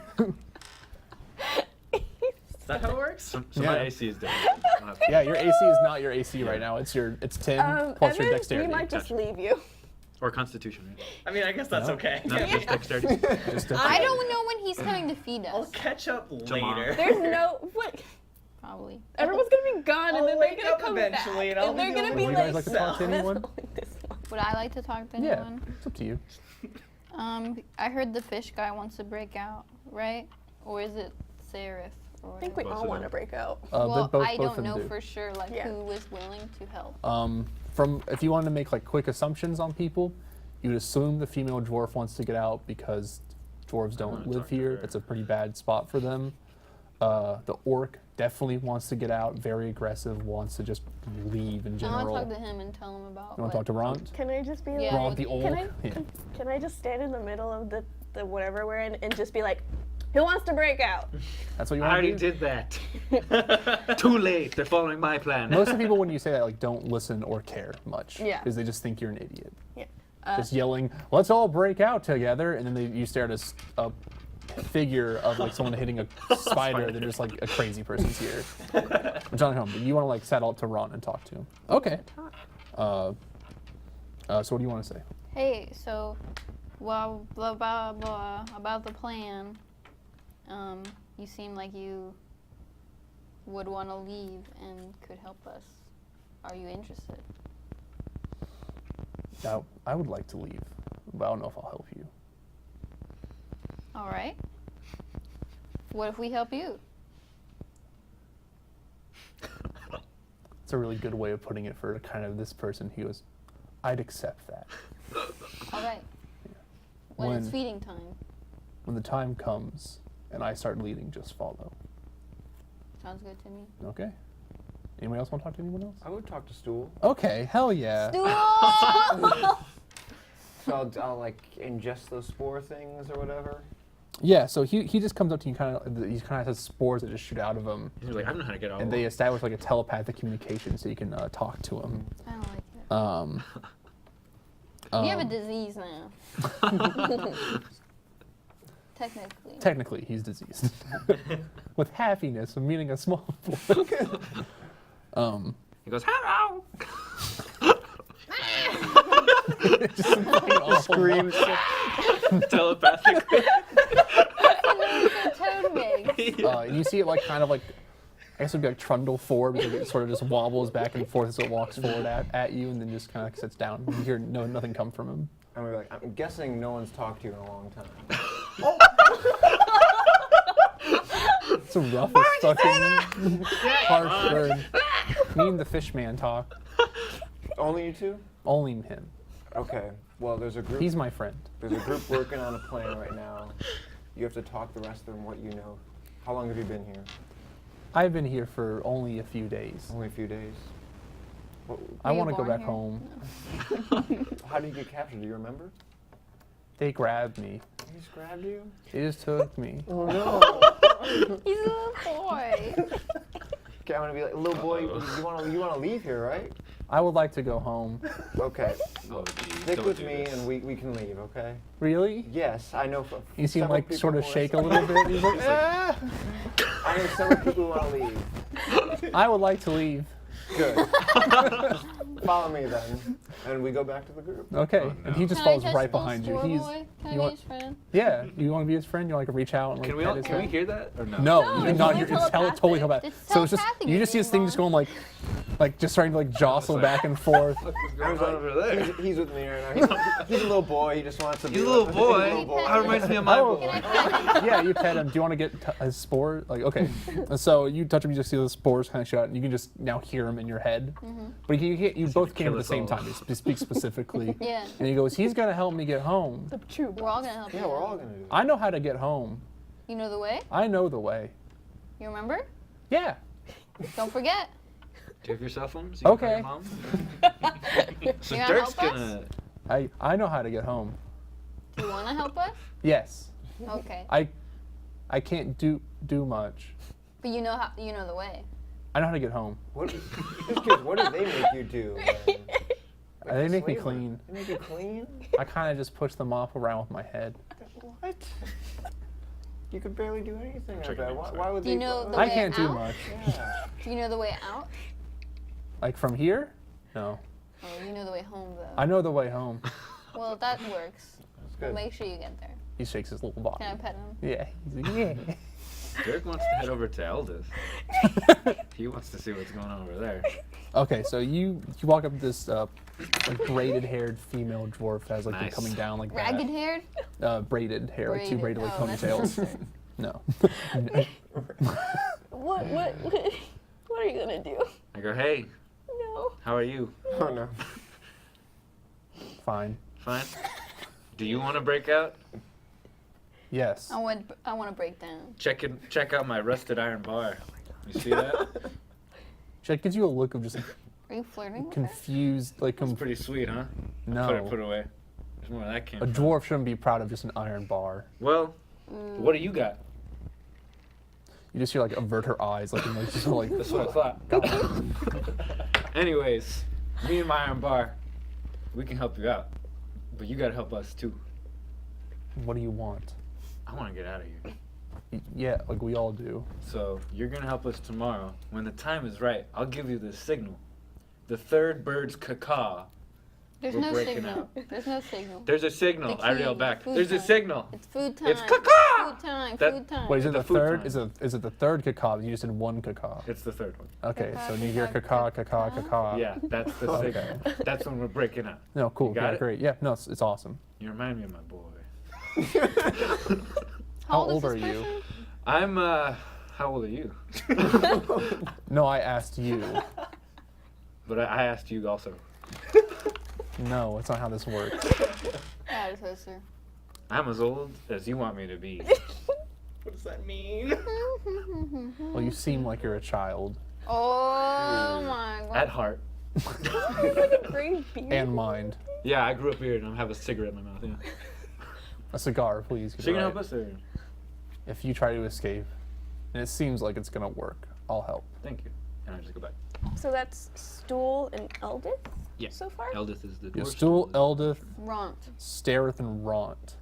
Is that how it works? So Yeah. my AC is down. I'll have to- Yeah, your AC is not your AC right now. It's 10 plus your Evan, dexterity. we might just leave you. Or Constitution, right? I mean, I guess that's No. okay. No, just dexterity. Just I don't know when he's coming to feed I'll us. catch up Tomorrow. later. There's no what. Probably. Everyone's gonna be gone, I'll and then they're wake gonna up come eventually, back, and I'll and they're be gonna the be Would you like, guys like to talk to "That's anyone?" only this one." Would I like to talk to Yeah, anyone? it's up to you. I heard the fish guy wants to break out, right? Or is it Seraph? Or I think we Both all of want to them. break out. well, both I of don't them know do. for sure, like Yeah. who was willing to help. if you wanted to make like quick assumptions on people, you would assume the female dwarf wants to get out because dwarves don't wanna live talk to here. her. It's a pretty bad spot for them. The orc definitely wants to get out, very aggressive, wants to just leave in I general. want to talk to him and tell him about. You want to talk to Ron? Can I just be Yeah. Ron like, the orc? can I, Yeah. can I just stand in the middle of the whatever we're in and just be like, who wants to break out? That's what you I want already to do? did that. Too late. They're following my plan. Most of the people, when you say that, like, don't listen or care much. Yeah. Because they just think you're an idiot. Yeah. Just yelling, let's all break out together, and then you stare at a figure of like someone hitting a spider. They're just like a crazy person's here. I'm trying to home, but you want to like settle up to Ron and talk to him. Okay. So what do you want to say? Hey, so, well, blah blah blah about the plan. You seem like you would want to leave and could help us. Are you interested? Now, I would like to leave, but I don't know if I'll help you. All right. What if we help you? It's a really good way of putting it for kind of this person. He goes, I'd accept that. All right. When it's feeding time. When the time comes and I start leading, just follow. Sounds good to me. Okay. Anybody else want to talk to anyone else? I would talk to Stool. Okay, hell yeah. So I'll like ingest those spore things or whatever. Yeah, so he just comes up to you, he kind of has spores that just shoot out of him, He's like, I don't know how to get out. and they establish like a telepathic communication so you can talk to him. I don't like it. You have a disease now. Technically. Technically, he's diseased. With happiness, meaning a small He goes, hello. screams. Telepathically. Toad makes. And you see it like kind of like, I guess it would be like trundle forward because it sort of just wobbles back and forth as it walks forward at you and then just kind of sits down. You hear nothing come from him. And we're like, I'm guessing no one's talked to you in a long time. It's a rough as fucking harsh word. Me and the fish man talk. Only you two? Only him. Okay. Well, there's a group. He's my friend. There's a group working on a plan right now. You have to talk the rest of them what you know. How long have you been here? I've been here for only a few days. Only a few days. What, I Were you want to go born back here? home. how did you get captured? Do you remember? They grabbed me. He just grabbed you? They just took me. Oh no. He's a little boy. Okay, I'm gonna be like, little boy, you wanna leave here, right? I would like to go home. Okay. Oh, geez, Stick don't with do me this. and we can leave, okay? Really? Yes, I know. You seem several like people sort of who shake a wanna- little bit. He's like, ah! I know several people who want to leave. I would like to leave. Good. Follow me then, and we go back to the group. Okay. Oh, And no. he just Can I falls touch right the behind you. spore He's boy? Can I you be want- his friend? yeah. You want to be his friend? You want to like reach out and like Can we pet all, his can we head? hear that or no? No, No, you it's not only hear. It's totally telepathic. telepathic. It's So it's just telepathic, you just see this thing just Mom. going like just starting to like jostle back and forth. What's I going was on like, over there? He's with me right now. He's a little boy. He just wants to be. He's a little with- boy. He's a little That reminds me of my Oh. boy. Can I pet him? Yeah, you pet him. Do you want to get his spore? Like, okay. So you touch him, you just see the spores kind of shoot out, and you can just now hear him in your head. But you both came kill at the us same all. time. You speak specifically. Yeah. And he goes, he's gonna help me get home. The true We're all gonna help you. Yeah, we're all gonna do it. I know how to get home. You know the way? I know the way. You remember? Yeah. Don't forget. Do you have your cell phone? So you can Okay. call your mom? So You gonna Dirk's help us? gonna. I know how to get home. You wanna help us? Yes. Okay. I can't do much. But you know the way. I know how to get home. What? These kids, what did they make you do? Man? They make me Slavery. clean. They make you clean? I kind of just push the mop around with my head. What? You could barely do anything like Check that. it Why, out, why would Do they? you know the I way can't do out? much. Yeah. Do you know the way out? Like from here? No. Oh, you know the way home though. I know the way home. Well, that works. That's We'll good. make sure you get there. He shakes his little body. Can I pet him? Yeah. He's like, yeah. Dirk wants to head over to Eldith. He wants to see what's going on over there. Okay, so you walk up to this like braided-haired female dwarf that has like been Nice. coming down like Ragged haired? braided hair, like two braided like Oh, that's ponytails. nicer. No. What are you gonna do? I go, hey, No. no. How are you? Oh no. Fine. Fine. Do you want to break out? Yes. I want to break down. Check out my rusted iron bar. You see that? That gives you a look of just Are you flirting with her? confused, like It's pretty sweet, huh? no. Put it away. There's more where that came A from. dwarf shouldn't be proud of just an iron bar. Well, what do you got? You just hear like avert her eyes, like, just like That's what I thought. Anyways, me and my iron bar, we can help you out, but you gotta help us too. What do you want? I want to get out of here. Yeah, like we all do. So you're gonna help us tomorrow. When the time is right, I'll give you the signal. The third bird's caw. There's We're no breaking signal. out. There's no signal. There's a signal. The I yell key. back. Food There's a time. signal. It's food time. It's caw. Food time. That- Food time. Wait, is it The the food third? time. Is it the third caw? You just did one caw. It's the third one. Okay, Caw, so you hear caw, caw, caw, caw. caw. Yeah, that's the Okay. signal. That's when we're breaking out. No, cool. You got Yeah, it? great. Yeah, no, it's awesome. You remind me of my boy. How is old this are you? person? I'm how old are you? No, I asked you. But I asked you also. No, that's not how this works. Yeah, it's sister. I'm as old as you want me to be. What does that mean? Well, you seem like you're a child. Oh my god. At heart. Green beard. And mind. Yeah, I grew up here and I have a cigarette in my mouth. Yeah. A cigar, please. So you can right. help us, or If you try to escape, and it seems like it's gonna work, I'll help. thank you. And I just go back. So that's Stool and Eldith Yeah. so far? Eldith is the Yeah, dwarf. Stool, Eldith, Ront. Stareth, and Ront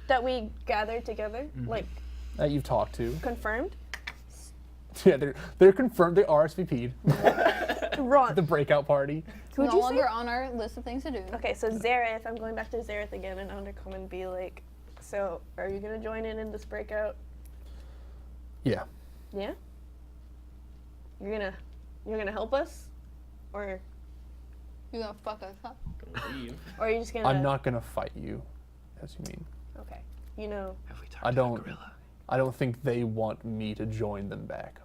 That we gathered together? Like, that you've talked to. confirmed? Yeah, they're confirmed. They RSVP'd Ron. the breakout party. Who'd No you longer say? on our list of things to do. Okay, so Zareth, I'm going back to Zareth again and Undercom and be like, so are you gonna join in this breakout? Yeah. Yeah? You're gonna help us? Or You're gonna fuck us up. Leave. are you just gonna I'm not gonna fight you, as you mean. Okay. You know, Have we talked I to don't- the gorilla? I don't think they want me to join them back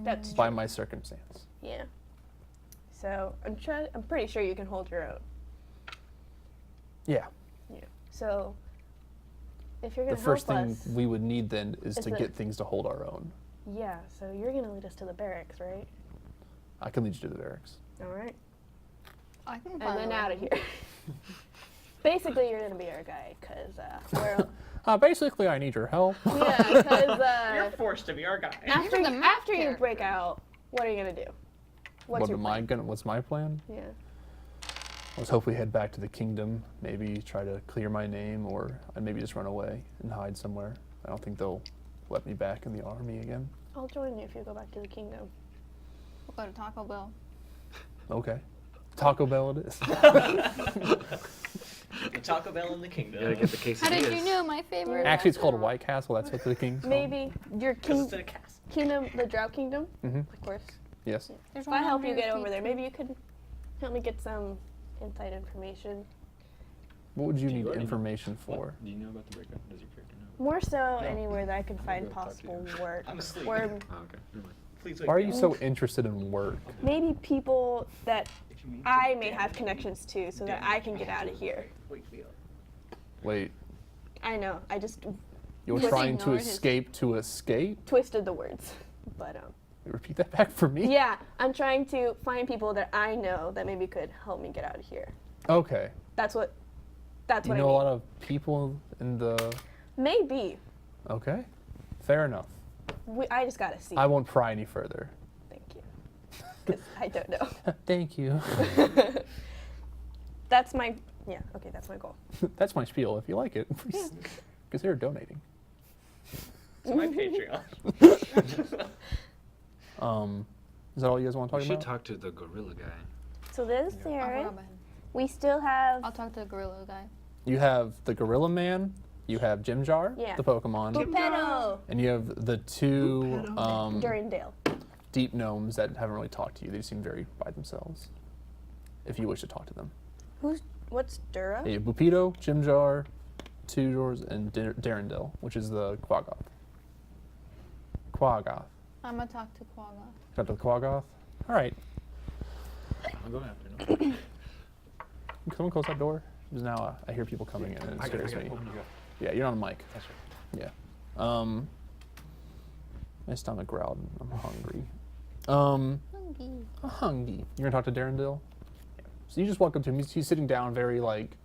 that's by true. my circumstance. Yeah. So I'm pretty sure you can hold your own. Yeah. Yeah. So if you're The gonna first help thing us, we would need then is is to the- get things to hold our own. yeah. So you're gonna lead us to the barracks, right? I can lead you to the barracks. All right. I can And find then a way. out of here. Basically, you're gonna be our guy, cause we're Basically, I need your help. yeah, cause You're forced to be our guy. after You're the math after you character. break out, what are you gonna do? What's your plan? What's my plan? Yeah. Let's hopefully head back to the kingdom. Maybe try to clear my name, or I'd maybe just run away and hide somewhere. I don't think they'll let me back in the army again. I'll join you if you go back to the kingdom. We'll go to Taco Bell. Okay. Taco Bell it is. The Taco Bell in the You kingdom. gotta get the quesadillas. How did you know my favorite? Actually, it's called restaurant? White Castle. That's what the king's called. Maybe your Because it's in a cast. kingdom, the Drought Kingdom, Mhm. of course. Yes. There's If I one help on you your get over feet, there, too. maybe you could help me get some inside information. What would you Do you need already know? information for? What? Do you know about the breakup? Does your character know? More so anywhere that I could find gonna talk to possible you. work. I'm asleep. Or Oh, okay. Never mind. Please wake Why are me you up. so interested in work? maybe people that If you mean I to may damn have me, connections to so that damn I can get out of here. Wake me up. Wait, I know, I just you're Just trying to ignored his- escape to escape? twisted the words. But Repeat that back for me? yeah, I'm trying to find people that I know that maybe could help me get out of here. Okay. That's what You I know mean. a lot of people in the... Maybe. Okay. Fair enough. I just gotta see. I won't pry any further. Thank you. 'Cause I don't know. Thank you. That's my that's my goal. That's my spiel. If you like it, please consider donating. It's my Patreon. Is that all you guys want to We talk should about? talk to the gorilla guy. So this I'll Sarah, rob him. we still have I'll talk to the gorilla guy. You have the Gorilla Man, you have Jim Jar, Yeah. the Pokemon, Geppetto and you have the two Durandale. deep gnomes that haven't really talked to you. They seem very by themselves. If you wish to talk to them. What's Dura? Yeah, Bupito, Jim Jar, Two Doors, and Darendil, which is the Quaggoth. Quaggoth. I'm gonna talk to Quagga. Got the Quaggoth? Alright. I'll go after. No. Can someone close that door? Because now I hear people coming in and it scares me. Yeah, you're on a mic. That's right. Yeah. My stomach growled. I'm hungry. Hungry. I'm hungry. You're gonna talk to Darendil? Yeah. So you just walk up to him. He's sitting down, very like,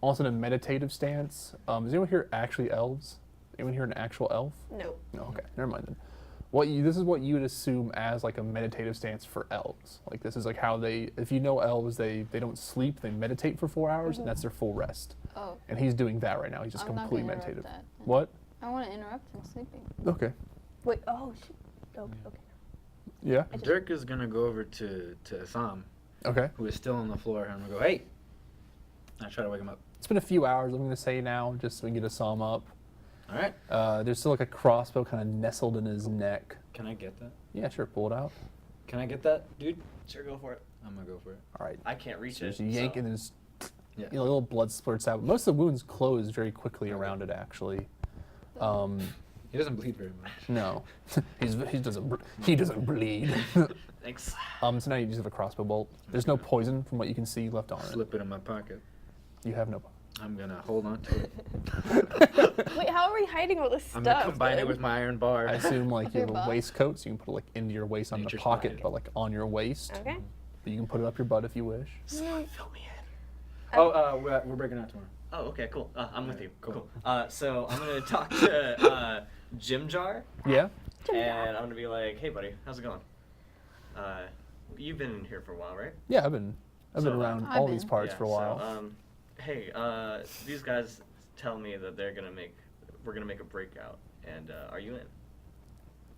almost in a meditative stance. Does anyone here actually elves? Anyone here an actual elf? No. No. Okay. Never mind then. This is what you would assume as like a meditative stance for elves. Like this is like how they, if you know elves, they don't sleep. They meditate for 4 hours, and that's their full rest. Oh, And he's doing that right now. He's just I'm not completely gonna interrupt meditative. that, then. What? I want to interrupt him sleeping. Okay. Wait. Oh. Shoot. Oh, okay. Yeah. Dirk is gonna go over to Assam, Okay. who is still on the floor, and I'm gonna go, hey. I try to wake him up. It's been a few hours. I'm gonna say now, just so we can get a psalm up. All right. There's still like a crossbow kind of nestled in his neck. Can I get that? Yeah, sure. Pull it out. Can I get that, dude? Sure, go for it. I'm gonna go for it. All right. I can't reach So it. just yank so- and then just, Yeah. a little blood splurts out. Most of the wounds close very quickly around it, actually. He doesn't bleed very much. No, he doesn't bleed. Thanks. So now you just have a crossbow bolt. There's no poison from what you can see left on it. Slip it in my pocket. You have no. I'm gonna hold on to it. Wait, how are we hiding all this I'm stuff? gonna combine it then? with my iron bar. I assume like you Your have a butt? waistcoat, so you can put it like into your waist on the Nature's pocket, pride. but like on your waist. Okay. But you can put it up your butt if you wish. Fill me in. Oh, we're breaking out tomorrow. Oh, okay, cool. I'm with you. Cool. So I'm gonna talk to Jim Jar, Yeah. and I'm gonna be like, "Hey, buddy, how's it going? You've been in here for a while, right?" Yeah, I've been So, around I've all been. these parts Yeah, for a while. So, hey, these guys tell me that we're gonna make a breakout, and are you in?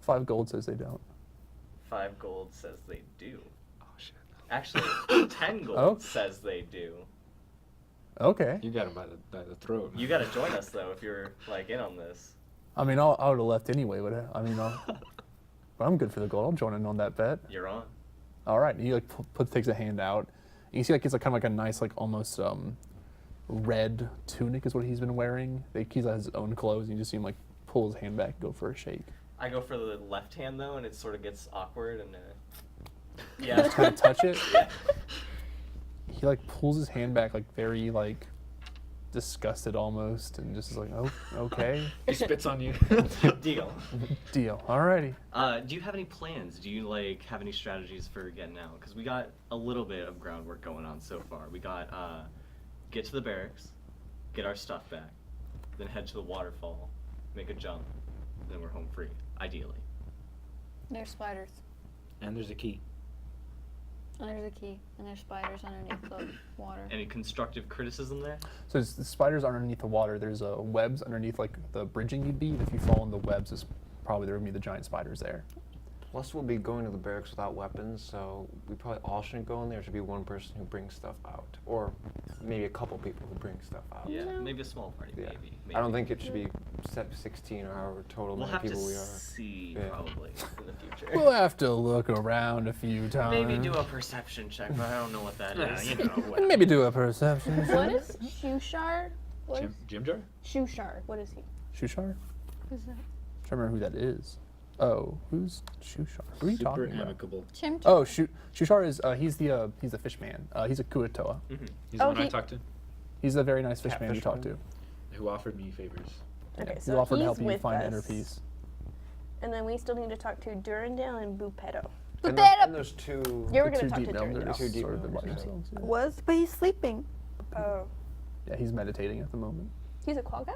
5 gold says they don't. 5 gold says they do. Oh shit. Actually, 10 gold Oh. says they do. Okay. You got him by the throat. You gotta join us though if you're like in on this. I mean, I would have left anyway, but but I'm good for the gold. I'll join in on that bet. You're on. All right. He like takes a hand out. And you see like it's like kind of like a nice like almost red tunic is what he's been wearing. He's got his own clothes. And you just see him like pull his hand back, and go for a shake. I go for the left hand though, and it sort of gets awkward and. Just Yeah. kind of touch it. Yeah. He like pulls his hand back like very like disgusted almost, and just is like, oh, okay, He spits on you. Deal. deal. Alrighty. Do you have any plans? Do you like have any strategies for getting out? Because we got a little bit of groundwork going on so far. We got get to the barracks, get our stuff back, then head to the waterfall, make a jump, then we're home free, ideally. There's spiders. And there's a key. And there's a key. And there's spiders underneath the water. Any constructive criticism there? So the spiders are underneath the water. There's webs underneath like the bridging you'd be. If you fall in the webs, it's probably there would be the giant spiders there. Plus, we'll be going to the barracks without weapons, so we probably all shouldn't go in there. There should be one person who brings stuff out, or maybe a couple people who bring stuff out. Yeah, No. maybe a small party, Yeah. maybe. I don't think it should be set 16 or however total We'll many have to people we are. see Yeah. probably in the future. We'll have to look around a few times. Maybe do a perception check, but I don't know what that is. You know, And maybe do a perception. What is Shushar? What is Jim Jar? Shushar? What is he? Shushar? Who's that? Trying to remember who that is. Oh, who's Shushar? Who are you Super talking about? amicable. Chimchar. Oh, Shushar is he's the fish man. He's a Kuatoa. Mhm. He's the Oh, one I he- talked to, He's a very nice fish man you Catfish talk to. man? who offered me favors. Okay, Yeah, so he offered to he's help you with find us. inner peace. And then we still need to talk to Durandale and Bupetto. And there's two. You were The going two to talk deep to gnomes Durandale. are Two deep sort of by gnomes, yeah. themselves. Yeah. Was, but he's sleeping. Oh. Yeah, he's meditating at the moment. He's a qual guy?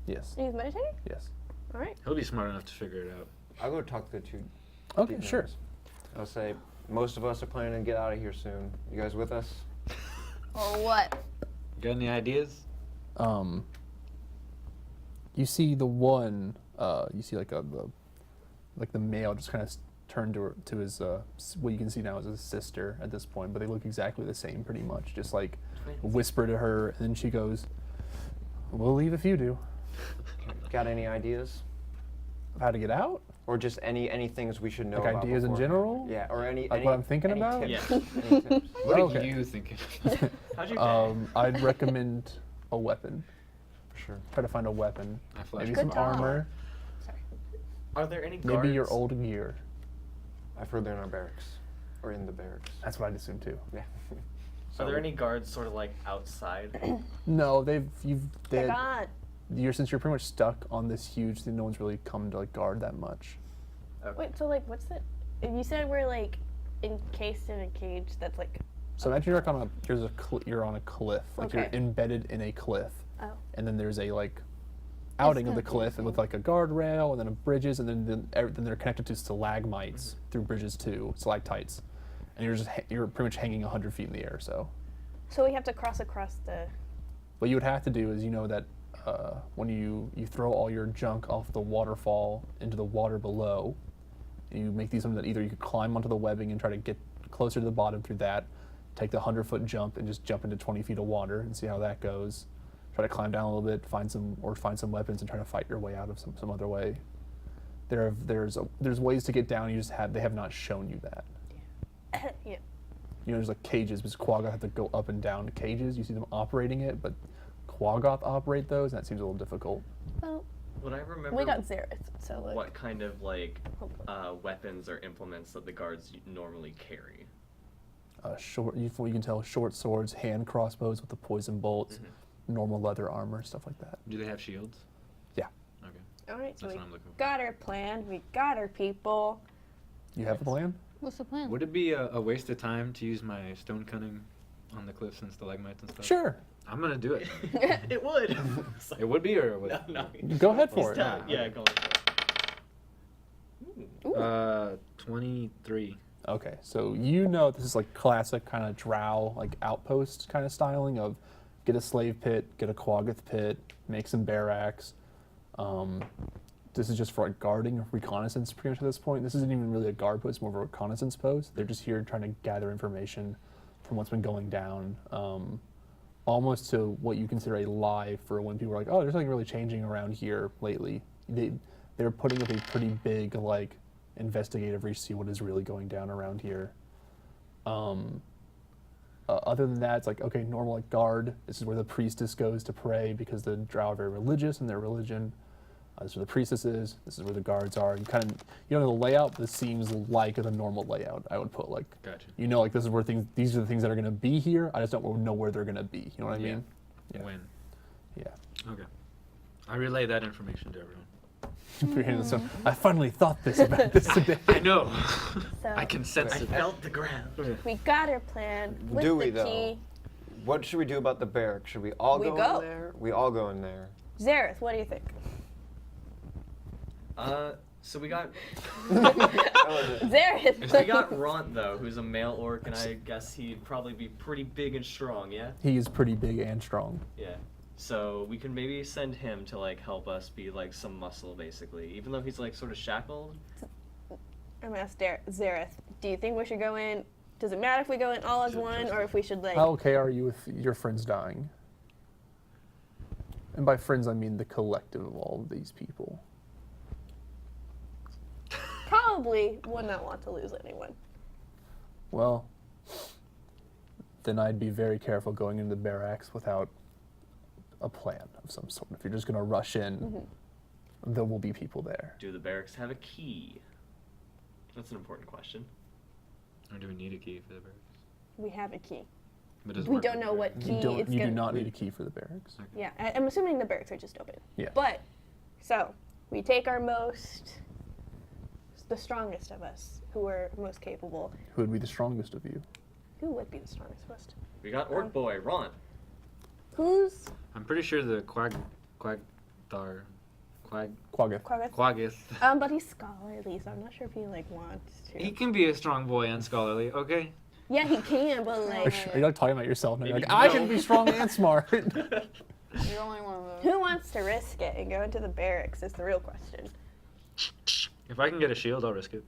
Yes. And he's meditating? Yes. All right. He'll be smart enough to figure it out. I'll go talk to the two. Okay, deep sure. gnomes. I'll say most of us are planning to get out of here soon. You guys with us? Or what? Got any ideas? You see the one. You see like the male just kind of turned to his what you can see now is his sister at this point, but they look exactly the same pretty much. Just like whisper to her, and then she goes, "We'll leave if you do." Got any ideas? Of how to get out? Or just any things we should know Like about ideas in beforehand? general? Yeah, or any Like what I'm thinking any about? Tips. Yeah. Any tips? What Okay. are you thinking? How'd you day? I'd recommend a weapon. For sure. Try to find a weapon. I flash Maybe my some Good talk. armor. Are there any guards? Maybe your old gear. I've heard they're in our barracks. Or in the barracks. That's what I'd assume too. Yeah. Are there any guards sort of like outside? No, since you're pretty much stuck on this huge thing, no one's really come to like guard that much. Wait, so like, what's that? You said we're like encased in a cage that's like. So imagine you're like on you're on a cliff, like you're Okay. embedded in a cliff, Oh. and then there's a like outing of the cliff confusing. with like a guardrail and then bridges, and then they're connected to stalagmites through bridges too, stalactites, and you're pretty much hanging 100 feet in the air. So So we have to cross across the. what you would have to do is that when you throw all your junk off the waterfall into the water below, you make these something that either you could climb onto the webbing and try to get closer to the bottom through that, take the 100-foot jump and just jump into 20 feet of water and see how that goes. Try to climb down a little bit, find some weapons and try to fight your way out of some other way. There's ways to get down. They have not shown you that. Yeah. There's like cages because Quaggoth have to go up and down cages. You see them operating it, but Quaggoth operate those, and that seems a little difficult. Well, Would I remember we got Xerath, so like. what kind of like weapons or implements that the guards normally carry? You can tell short swords, hand crossbows with the poison bolts, normal leather armor, stuff like that. Do they have shields? Yeah. Okay. All right, so That's we what I'm looking for. got our plan. We got our people. You have a plan? What's the plan? Would it be a waste of time to use my stone cutting on the cliffs and stalagmites and stuff? Sure. I'm gonna do it. It would. It would be, or would No. Go ahead for it. Yeah, go on. 23. Okay, so this is like classic kind of drow, like outpost kind of styling of get a slave pit, get a Quaggoth pit, make some barracks. This is just for like guarding, reconnaissance pretty much at this point. This isn't even really a guard post, more of a reconnaissance post. They're just here trying to gather information from what's been going down. Almost to what you consider a lie for when people are like, oh, there's nothing really changing around here lately. They're putting up a pretty big like investigative research to see what is really going down around here. Other than that, it's like, okay, normal like guard. This is where the priestess goes to pray because the drow are very religious in their religion. This is where the priestess is. This is where the guards are. You kind of, the layout. This seems like the normal layout. I would put like, Gotcha. like this is where these are the things that are going to be here. I just don't know where they're going to be. You know what I mean? Yeah. When? Yeah. Okay. I relay that information to everyone. So I finally thought about this today. I know. So I can sense I it. felt the ground. we got our plan with Do the we, key. though? What should we do about the barracks? Should we all We go go. in there? We all go in there. Xerath, what do you think? So we got Xerath. we got Ront though, who's a male orc, and I guess he'd probably be pretty big and strong. Yeah. He is pretty big and strong. Yeah. So we can maybe send him to like help us be like some muscle, basically. Even though he's like sort of shackled. I'm gonna ask Xerath. Do you think we should go in? Does it matter if we go in all as one, or if we should like? How okay are you with your friends dying? And by friends, I mean the collective of all of these people. Probably would not want to lose anyone. Well, then I'd be very careful going into the barracks without a plan of some sort. If you're just going to rush in, there will be people there. Do the barracks have a key? That's an important question. Or do we need a key for the barracks? We have a key. But does it We work don't with know the what barracks? key it's You do gonna. not need a key for the barracks. Yeah, I'm assuming the barracks are just open. Yeah. But, so we take the strongest of us, who are most capable. Who would be the strongest of you? Who would be the strongest of us? We got Orc Boy, Ront. Who's I'm pretty sure the Quaggoth. Quaggoth. but he's scholarly, so I'm not sure if he like wants to. He can be a strong boy and scholarly, okay? Yeah, he can, but Are like, you like talking about yourself now? You're Maybe like, I no. can be strong and smart. You're only one of those. who wants to risk it and go into the barracks is the real question. If I can get a shield, I'll risk it.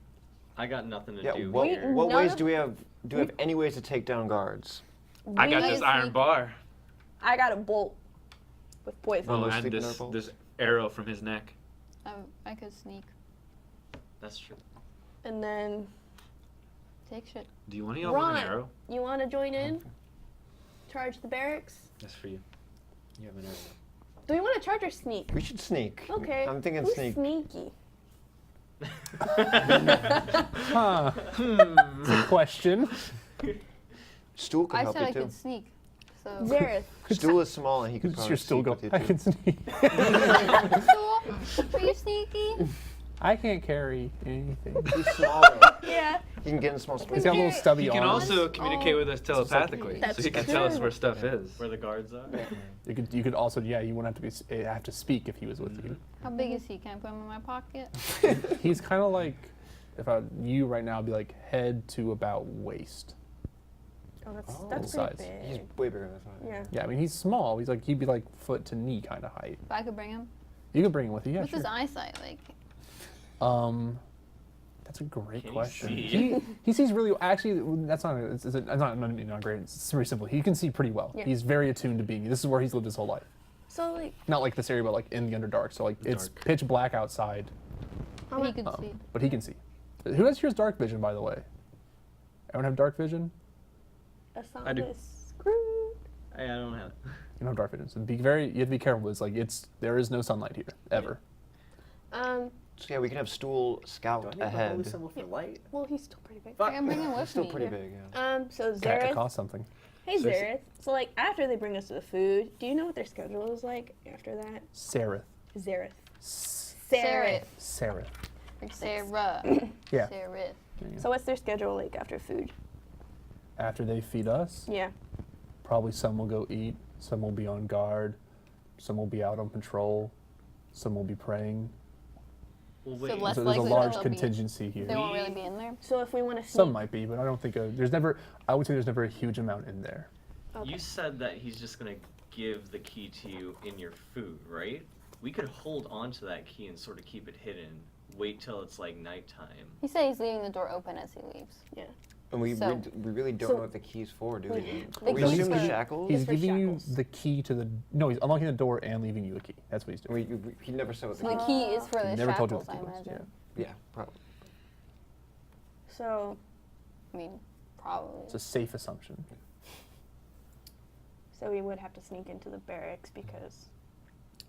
I got nothing to Yeah. do What, here. what none ways of- do we have? Do we have any ways to take down guards? I got We- this iron bar. I got a bolt with poison. Oh, we're and sleeping this our bolts? this arrow from his neck. I could sneak. That's true. And then, Take shit. Do you want to want an Ron, arrow? you want to join in? Charge the barracks? That's for you. You have an arrow. Do we want to charge or sneak? We should sneak. Okay. I'm thinking Who's sneak. sneaky? Huh. It's a question. Stool can I help said I you too. could sneak. So. Zareth, Stool is small and he could You're probably still sneak go. with you I too. can sneak. Stool, are you sneaky? I can't carry anything. He's small though. yeah. You can get in small He's spaces. got little stubby He can arms. also communicate with us telepathically, That's so he can tell us true. where stuff is. Where the guards are. You could also, yeah, you wouldn't have to speak if he was with you. How big is he? Can I put him in my pocket? He's kind of like, if you right now, would be like head to about waist. Oh, that's Oh. pretty Size. big. He's way bigger than I thought. Yeah. Yeah, I mean he's small. He'd be like foot to knee kind of height. If I could bring him. You could bring him with you, yeah, What's sure. his eyesight like? That's a great Can he question. see? He sees really actually. That's not. It's not great. It's very simple. He can see pretty well. Yeah. He's very attuned to being. This is where he's lived his whole life. So like, Not like this area, but like in the Underdark. So like it's Dark. pitch black outside, how He much? could see. but he can see. Who has here's dark vision, by the way? Everyone have dark vision? I do. Screwed. I don't have it. You don't have dark vision. So you have to be careful. It's like there is no sunlight here ever. So yeah, we can have Stool scout ahead. for light? Well, he's still pretty big. I can bring him with It's still me. pretty yeah. big, yeah. So That Zareth. costs something. Hey So- Zareth. So like after they bring us to the food, do you know what their schedule is like after that? Sereth. Zareth. Sarah. Sereth. Like Sarah. Yeah. Sarah. There you go. So what's their schedule like after food? After they feed us, Yeah. probably some will go eat, some will be on guard, some will be out on patrol, some will be praying. Well, So wait. less So there's a likely large they'll be- contingency here. They won't really be in there. So if we want to sneak, Some might be, but I don't think there's never. I would say there's never a huge amount in there. Okay. You said that he's just gonna give the key to you in your food, right? We could hold on to that key and sort of keep it hidden. Wait till it's like nighttime. He said he's leaving the door open as he leaves. And we So- really don't So- know what the key's for, do We- we? The We key's assume the for- shackles. He's for giving shackles. you the key to the. No, he's unlocking the door and leaving you a key. That's what he's doing. He never said what the The key. key is for He the never told you shackles, what I the key was. imagine. Yeah, probably. So I mean, probably. It's a safe assumption. we would have to sneak into the barracks because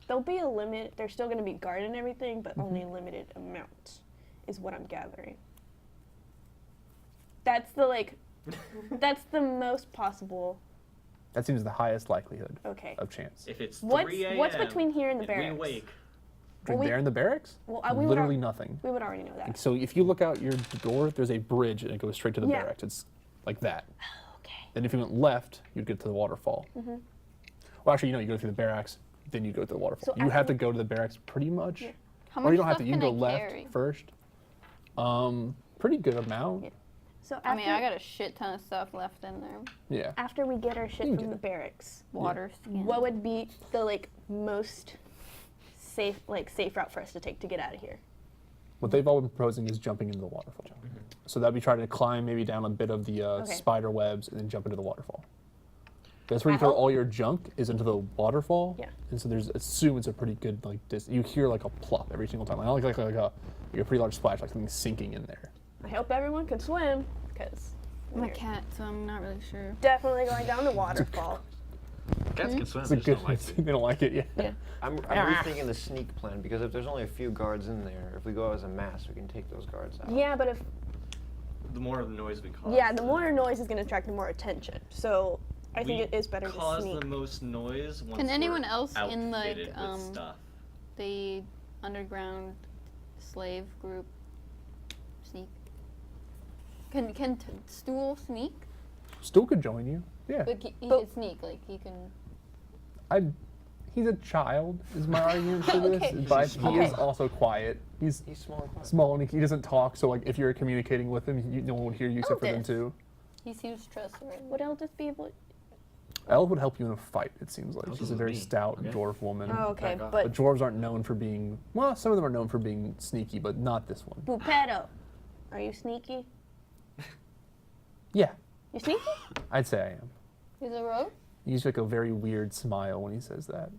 there'll be a limit. There's still going to be guard and everything, but only a limited amount is what I'm gathering. That's that's the most possible. That seems the highest likelihood Okay. of chance. If it's What's 3 a.m. what's between here and the and we barracks? awake, Between we- there and the barracks, Well, we would literally al- nothing. we would already know that. So if you look out your door, there's a bridge and it goes straight to the Yeah. barracks. It's like that. Okay. Then if you went left, you'd get to the waterfall. Mhm. Well, actually, you go through the barracks, then you go to the waterfall. So You have after- to go to the barracks pretty much. Yeah. How Or much you don't have stuff to. You can can go I left carry? first. Pretty good amount. Yeah. So I mean, I got a shit ton of stuff left in there. Yeah. after we get our shit You can from get the it. barracks, Water skin. what would be the most safe route for us to take to get out of here? What they've all been proposing is jumping into the waterfall. So that'd be trying to climb maybe down a bit of the Okay. spider webs and then jump into the waterfall. That's where you throw Ow. all your junk is into the waterfall. Yeah. And so assume it's a pretty good you hear like a plop every single time. Like a pretty large splash, like something sinking in there. I hope everyone can swim, because I'm a we're cat, so I'm not really sure. definitely going down the waterfall. Cats can swim. It's a They just good. don't like it. They don't like it. Yeah. I'm rethinking the sneak plan because if there's only a few guards in there, if we go as a mass, we can take those guards out. Yeah, but if the more noise we cause. the more noise is going to attract more attention. So I think We it is better to cause sneak. the most noise once Can anyone we're else in, like, outfitted with stuff. The underground slave group sneak. Can Stool sneak? Stool could join you. Yeah. But he can sneak, like he can. He's a child, is my argument for this. Okay. But He's he small. is also quiet. He's He's small and quiet. small and he doesn't talk, so like if you're communicating with him, no one would hear you except for them Eldest. too. He seems trustworthy. Would Eldest be able? Elle would help you in a fight, it seems like. Eldest She's a is very me. stout Okay. dwarf woman. Oh, okay, Back off. But but dwarves aren't known for being, well, some of them are known for being sneaky, but not this one. Bupetto, are you sneaky? Yeah, You sneaky? I'd say I am. He's a rogue? He uses like a very weird smile when he says that.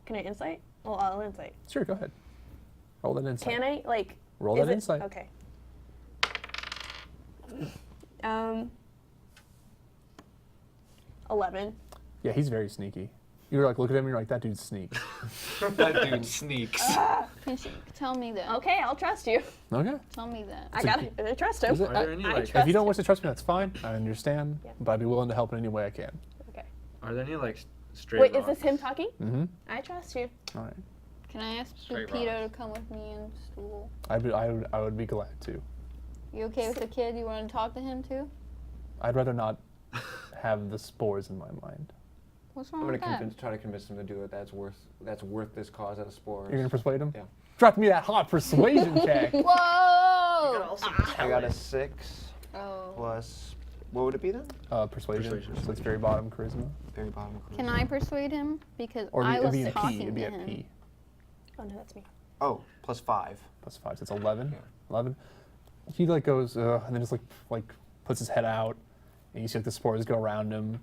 Can I insight? Well, I'll insight. Sure, go ahead. Roll that insight. Can I Roll is that it- insight. Okay. 11. Yeah, he's very sneaky. You're like, look at him and you're like, that dude sneaks. That dude sneaks. Tell me that. Okay, I'll trust you. Okay. Tell me that. I trust him. Is it? Are there any I like? trust If you don't him. wish to trust me, that's fine. I understand. Yeah. But I'd be willing to help in any way I can. Okay. Are there any like straight? Wait, is rocks? this him talking? Mm-hmm. I trust you. All right. Can I ask Straight Pepito rocks. to come with me and Stool? I would be glad to. You okay with the kid? You want to talk to him too? I'd rather not have the spores in my mind. What's I'm wrong gonna with that? try to convince him to do it. That's worth this cause out of spores. You're gonna persuade him? Yeah. Drop me that hot persuasion check. Whoa! I got a 6 Oh. plus. What would it be then? Persuasion. Persuasion. So it's very bottom charisma. Very bottom. Of Can I persuade him? Because Or I it'd was be a P. talking It'd be to a him. P. Oh no, that's me. Oh, plus 5. Plus 5, so it's 11. Yeah. 11. He like goes, and then just like puts his head out, and you see like the spores go around him.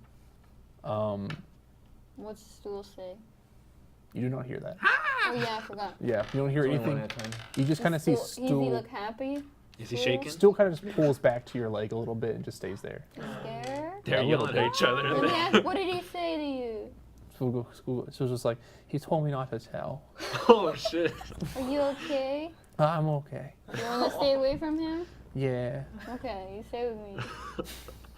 What's Stool say? You do not hear that. Oh yeah, I forgot. Yeah, you don't hear It's only one anything. at a time. You just kind of see Does he Stool. look happy? Is he shaking? Stool kind of just pulls back to your leg a little bit and just stays there. Scared? They're a little yelling at each other. Let me ask, what did he say to you? Stool was just like, he told me not to tell. Oh shit. Are you okay? I'm okay. You want to stay away from him? Yeah. Okay, you stay with me.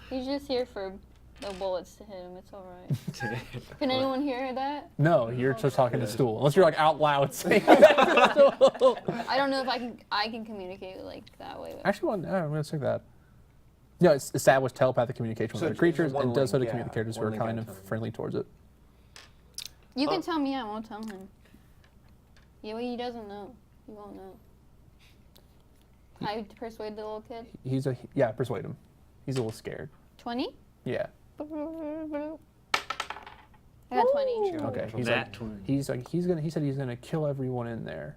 He's just here for the bullets to hit him. It's all right. Can anyone hear that? No, you're just talking to Stool. Unless you're like out loud saying that to Stool. I don't know if I can communicate like that way. Actually, I'm going to check that. No, it's established telepathic communication with So other it's creatures one and does so to link, yeah, communicators who one are link at kind a of time. friendly towards it. You can tell me, I won't tell him. Yeah, well, he doesn't know. He won't know. I persuade the little kid. Yeah, persuade him. He's a little scared. 20? Yeah. I got 20. Okay. That 20. He said he's gonna kill everyone in there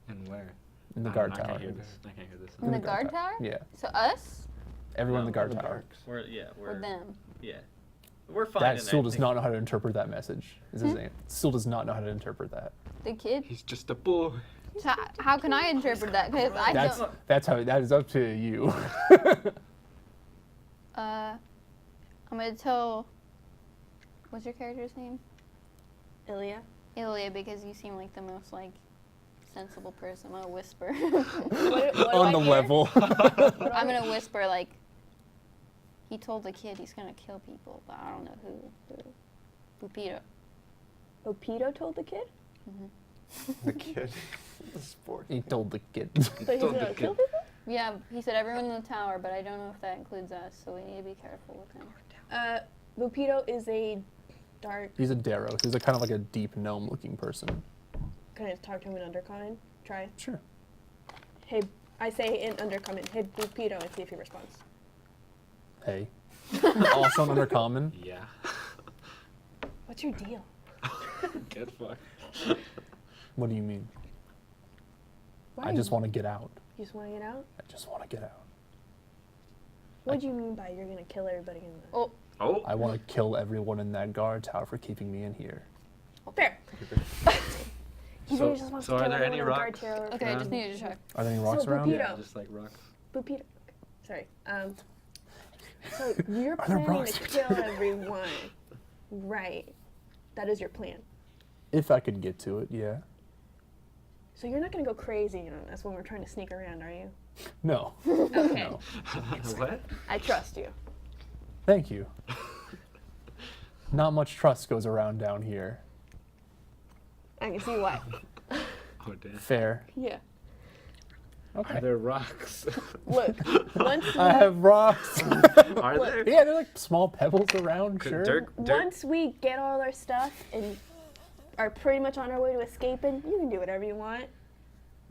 And where? in the I guard can't tower. hear this. I can't hear this. In the guard tower? Yeah. So us Everyone in No, the guard the tower. barracks. We're or them? yeah. We're fine. That in still I does think. not know how to interpret that message. Is his name? Still does not know how to interpret that. The kid? He's just a boy. So how can I interpret that? Because I don't. That is up to you. I'm gonna tell. What's your character's name? Ilya. Ilya, because you seem like the most like sensible person. I'm gonna whisper. What do On I the hear? level. I'm gonna whisper like. He told the kid he's gonna kill people, but I don't know who. Pupito. Opito told the kid The kid. The sport. He told the kid. that he's Told the gonna kid. kill people. Yeah, he said everyone in the tower, but I don't know if that includes us, so we need to be careful with him. Opito is a dark. He's a Darrow. He's a kind of like a deep gnome-looking person. Can I talk to him in Undercommon? Try. Sure. Hey, I say in Undercommon. Hey, Opito, and see if he responds. Hey. Also an undercommon. Yeah. What's your deal? Get fucked. What do you mean? Why I just want to get out. You just want to get out? I just want to get out. What do you mean by you're gonna kill everybody in the? Oh, Oh. I want to kill everyone in that guard tower for keeping me in here. Fair. He So- really just wants so to are kill there any everyone in the rocks? guard tower. okay. I just needed to check. Are there any rocks So around? Pupito. Yeah, just like rocks. Opito. Sorry. So you're Are there planning rocks? to kill everyone, right? That is your plan. If I could get to it, yeah. So you're not gonna go crazy on us when we're trying to sneak around, are you? No. Okay. No. What? I trust you. Thank you. Not much trust goes around down here. I can see why. Oh damn. Fair. Yeah. Are Okay. there rocks? Look, once I have rocks. Are there? Yeah, they're like small pebbles around, Could sure. Dirk, once we get all our stuff and are pretty much on our way to escaping, you can do whatever you want.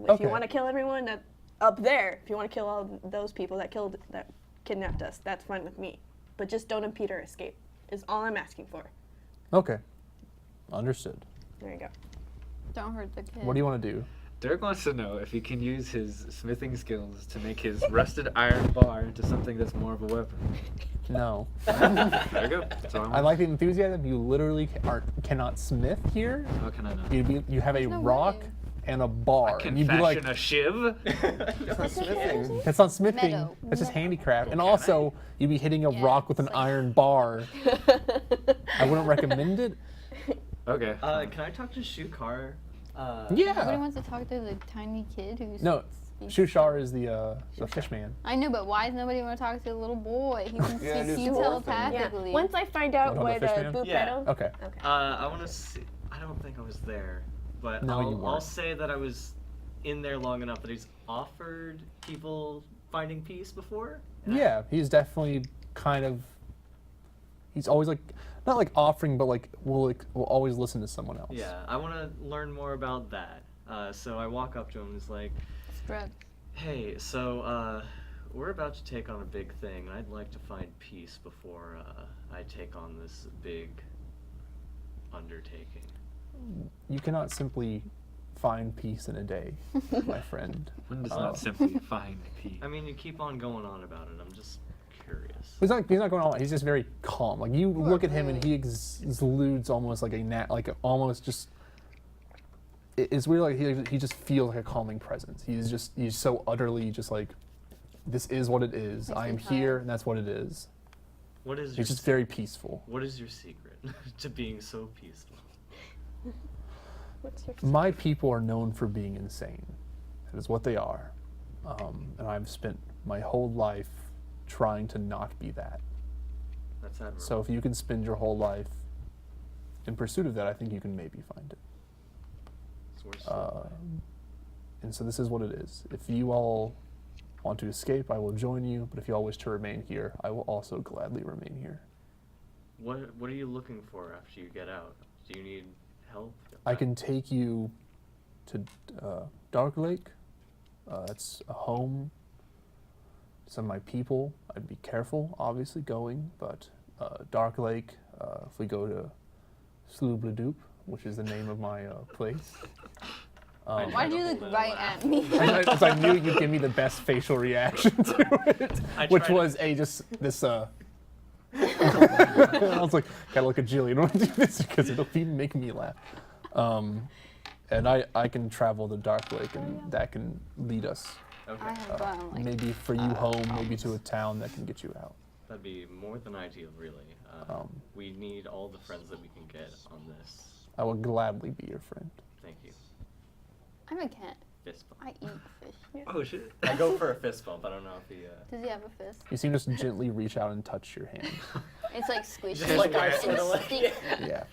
If Okay. you want to kill everyone, that up there. If you want to kill all those people that kidnapped us, that's fine with me. But just don't impede our escape. Is all I'm asking for. Okay. Understood. There you go. Don't hurt the kid. What do you want to do? Dirk wants to know if he can use his smithing skills to make his rusted iron bar into something that's more of a weapon. No. There you go. That's all I like the enthusiasm. You literally cannot smith here. How can I know? You have a no rock way. and a bar. I can and you'd be fashion like, a shiv. That's smithing. that's not smithing. Meadow. That's just Meadow. handicraft. And Can I? also, you'd be hitting a Yeah, rock with an it's like- iron bar. I wouldn't recommend it. Okay. Can I talk to Shukar? Nobody Yeah. wants to talk to the tiny kid who's. No, Shushar is the fish man. I know, but why does nobody want to talk to the little boy? He can Yeah, speak do you some more things. Yeah. telepathically. Once I find out What about what the fish man? Bupedo. Okay. Okay. I want to see. I don't think I was there, but No, you I'll weren't. say that I was in there long enough that he's offered people finding peace before. Yeah, he's definitely kind of. He's always like, not like offering, but like will always listen to someone else. Yeah, I want to learn more about that. So I walk up to him and it's like, Spread. hey, so we're about to take on a big thing, and I'd like to find peace before I take on this big undertaking. You cannot simply find peace in a day, my friend. One does Oh. not simply find peace. I mean, you keep on going on about it. I'm just curious. He's not going on. He's just very calm. Like you look at him and he exudes almost like almost just. It's weird. Like he just feels like a calming presence. He's so utterly just like, this is what it is. Makes I me am tired. here, and that's what it is. What is your He's just very peaceful. What is your secret to being so peaceful? What's your My people are known for being insane. That is what they are, and I've spent my whole life trying to not be that. That's admirable. So if you can spend your whole life in pursuit of that, I think you can maybe find it. Source And so this is what it is. If you all want to escape, I will join you. But if you all wish to remain here, I will also gladly remain here. What are you looking for after you get out? Do you need help? I can take you to Dark Lake. It's a home. Some of my people. I'd be careful, obviously, going. But Dark Lake. If we go to Sloobladoop, which is the name of my place. Why did you look right at me? Because I knew you'd give me the best facial reaction to it, which tried to- was just this. I was like, gotta look at Jillian. I don't want to do this because it'll make me laugh. And I can travel to Dark Lake, and that can lead us Okay. I have like maybe for you home, maybe to a town that can get you out. That'd be more than ideal, really. We need all the friends that we can get on this. I will gladly be your friend. Thank you. I'm a cat. Fist bump. I eat fish. Oh shit. I go for a fist bump. I don't know if he. Does he have a fist? You seem to just gently reach out and touch your hand. It's like squishy. Just like I It's sort of like. sticky. Yeah.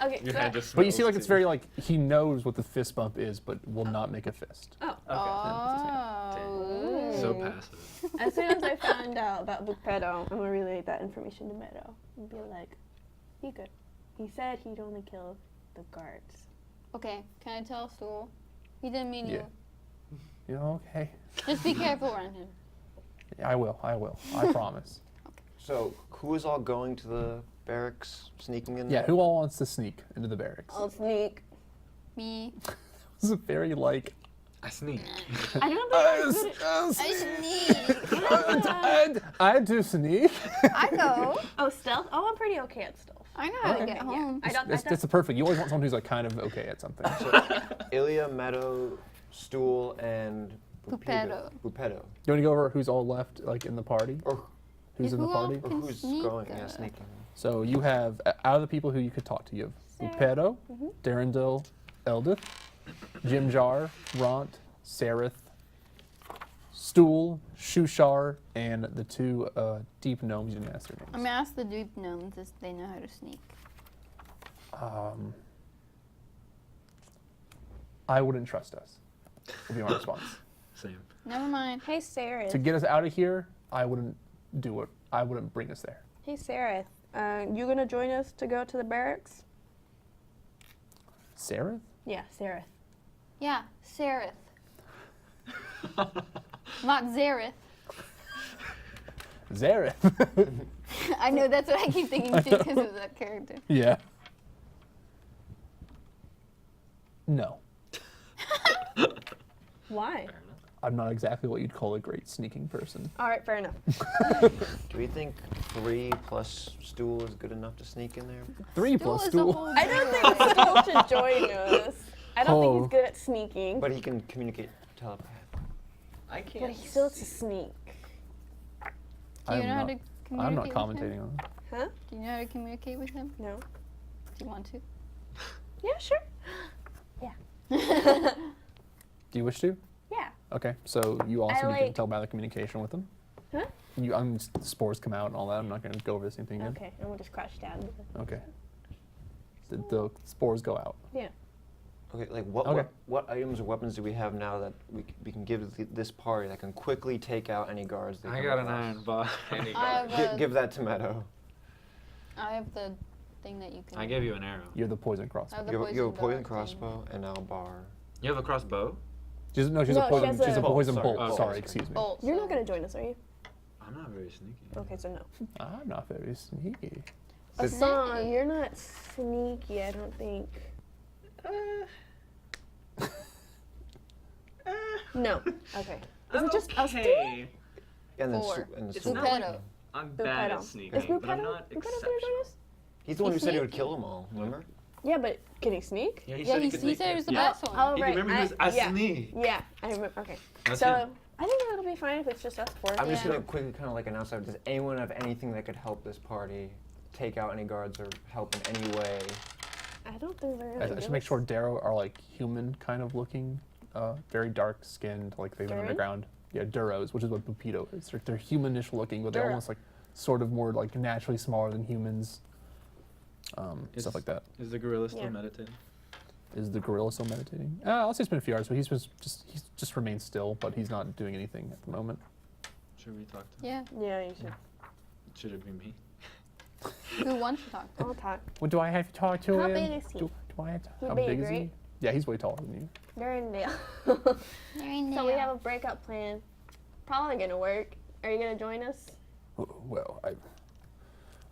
Okay. Your so- hand just But you see, smells like it's too. very like he knows what the fist bump is, but will not make a fist. Oh. Oh. So passive. As soon as I found out about Bupedo, I'm gonna relay that information to Meadow and be like, "He good. He said he'd only kill the guards." Okay, can I tell Stool? He didn't mean Yeah. You know, okay. you. Just be careful around him. Yeah, I will. I promise. So, who is all going to the barracks, sneaking in Yeah, there? who all wants to sneak into the barracks? I'll sneak. Me. This is very like. I sneak. I don't think I'm good at- I sneak. I do sneak. I go. Oh, stealth? Oh, I'm pretty okay at stealth. I know how to Okay. get home. I don't. That's the perfect. You always want someone who's like kind of okay at something. Ilya, Meadow, Stool, and Bupedo. Bupedo. You want to go over who's all left, like in the party? Or, Who's in the Who all party? or can who's sneak, going? Yeah, sneaking. So you have out of the people who you could talk to, you have Bupedo, Darendil, Eldith, Jimjar, Ront, Sereth, Stool, Shushar, and the two deep gnomes. You didn't ask their I'm names. gonna ask the deep gnomes if they know how to sneak. I wouldn't trust us. Would be my response. Same. Never mind. Hey, Sarah. To get us out of here, I wouldn't do it. I wouldn't bring us there. Hey, Sarah. You gonna join us to go to the barracks? Sereth? Yeah, Sarah. Yeah, Sereth. Not Zareth. Zareth. I know that's what I keep thinking too because of that character. Yeah. No. Why? Fair enough. I'm not exactly what you'd call a great sneaking person. All right, fair enough. Do we think 3 plus Stool is good enough to sneak in there? 3 Stool plus is a stool. whole I don't think Stool should join us. I don't think Oh. he's good at sneaking. But he can communicate telepath. I can't. But he still has to sneak. Do you I'm know how not- to communicate I'm not with him? commentating on that. Huh? Do you know how to communicate with him? No. Do you want to? Yeah, sure. Do you wish to? Yeah. Okay, so you also I need to like- telepathic communication with them. Huh? The spores come out and all that. I'm not going to go over the same thing again. Okay, and we'll just crouch down. Okay. The spores go out. Yeah. Okay, like what items or weapons do we have now that we can give this party that can quickly take out any guards? They I come got an across? iron bar. I have, Give that to Meadow. I have the thing that you can. I gave you an arrow. You're the poison I crossbow. have the You have a poison dart crossbow and now a bar. You have a crossbow? She's No, a she poison. has She's a a- poison Sorry. bolt. Oh, sorry, sorry. excuse me. Bolt, You're so- not gonna join us, are you? I'm not very sneaky. Okay, so no. I'm not very sneaky. This- Asan, you're not sneaky, I don't think. No. Okay. Is it just us two? okay. And then Four. and the It's sword. not like Bupedo. I'm bad Bupedo. at sneaking, Is but I'm Bupedo? not Bupedo gonna join exceptional. us? He's the one who He's said he would sneaky. kill them all. Remember? Yeah, but can he sneak? Yeah, Yeah, he said it was the Yeah. best one. Oh, You right. remember he was a yeah. sneak. Yeah, I remember. Okay. That's so him. I think that'll be fine if it's just us four. I'm just Yeah. gonna quickly kind of like announce that. Does anyone have anything that could help this party take out any guards or help in any way? I don't think they're I gonna. should give make us- sure Darrow are like human kind of looking, very dark skinned, like they've been Durin? underground. Yeah, Duros, which is what Bupedo is. They're humanish looking, but they're Duro. almost like sort of more like naturally smaller than humans. Stuff like that. Is the gorilla still Yeah. meditating? Is the gorilla still meditating? I'll say it's been a few hours, but he's just remained still, but he's not doing anything at the moment. Should we talk to him? Yeah. Yeah, you should. Should it be me? Who wants to talk to? I'll talk. What do I have to talk to How him? big is he? Do I have to, He how big, big is he? right? Yeah, he's way taller than you. They're in there. They're in So we there. have a breakup plan. Probably gonna work. Are you gonna join us? Well,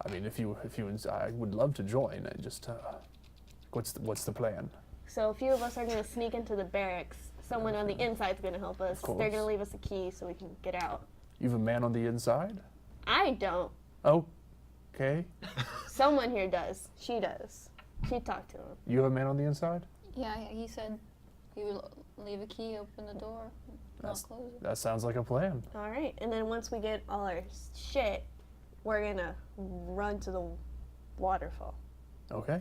I mean, if you, I would love to join. I just, what's the plan? So a few of us are gonna sneak into the barracks. Someone on the inside's gonna help us. They're course. gonna leave us a key so we can get out. You have a man on the inside? I don't. Oh, okay. Someone here does. She does. She talked to him. You have a man on the inside? Yeah, he said he would leave a key, open the door, not That's- close it. That sounds like a plan. All right. And then once we get all our shit, we're gonna run to the waterfall Okay.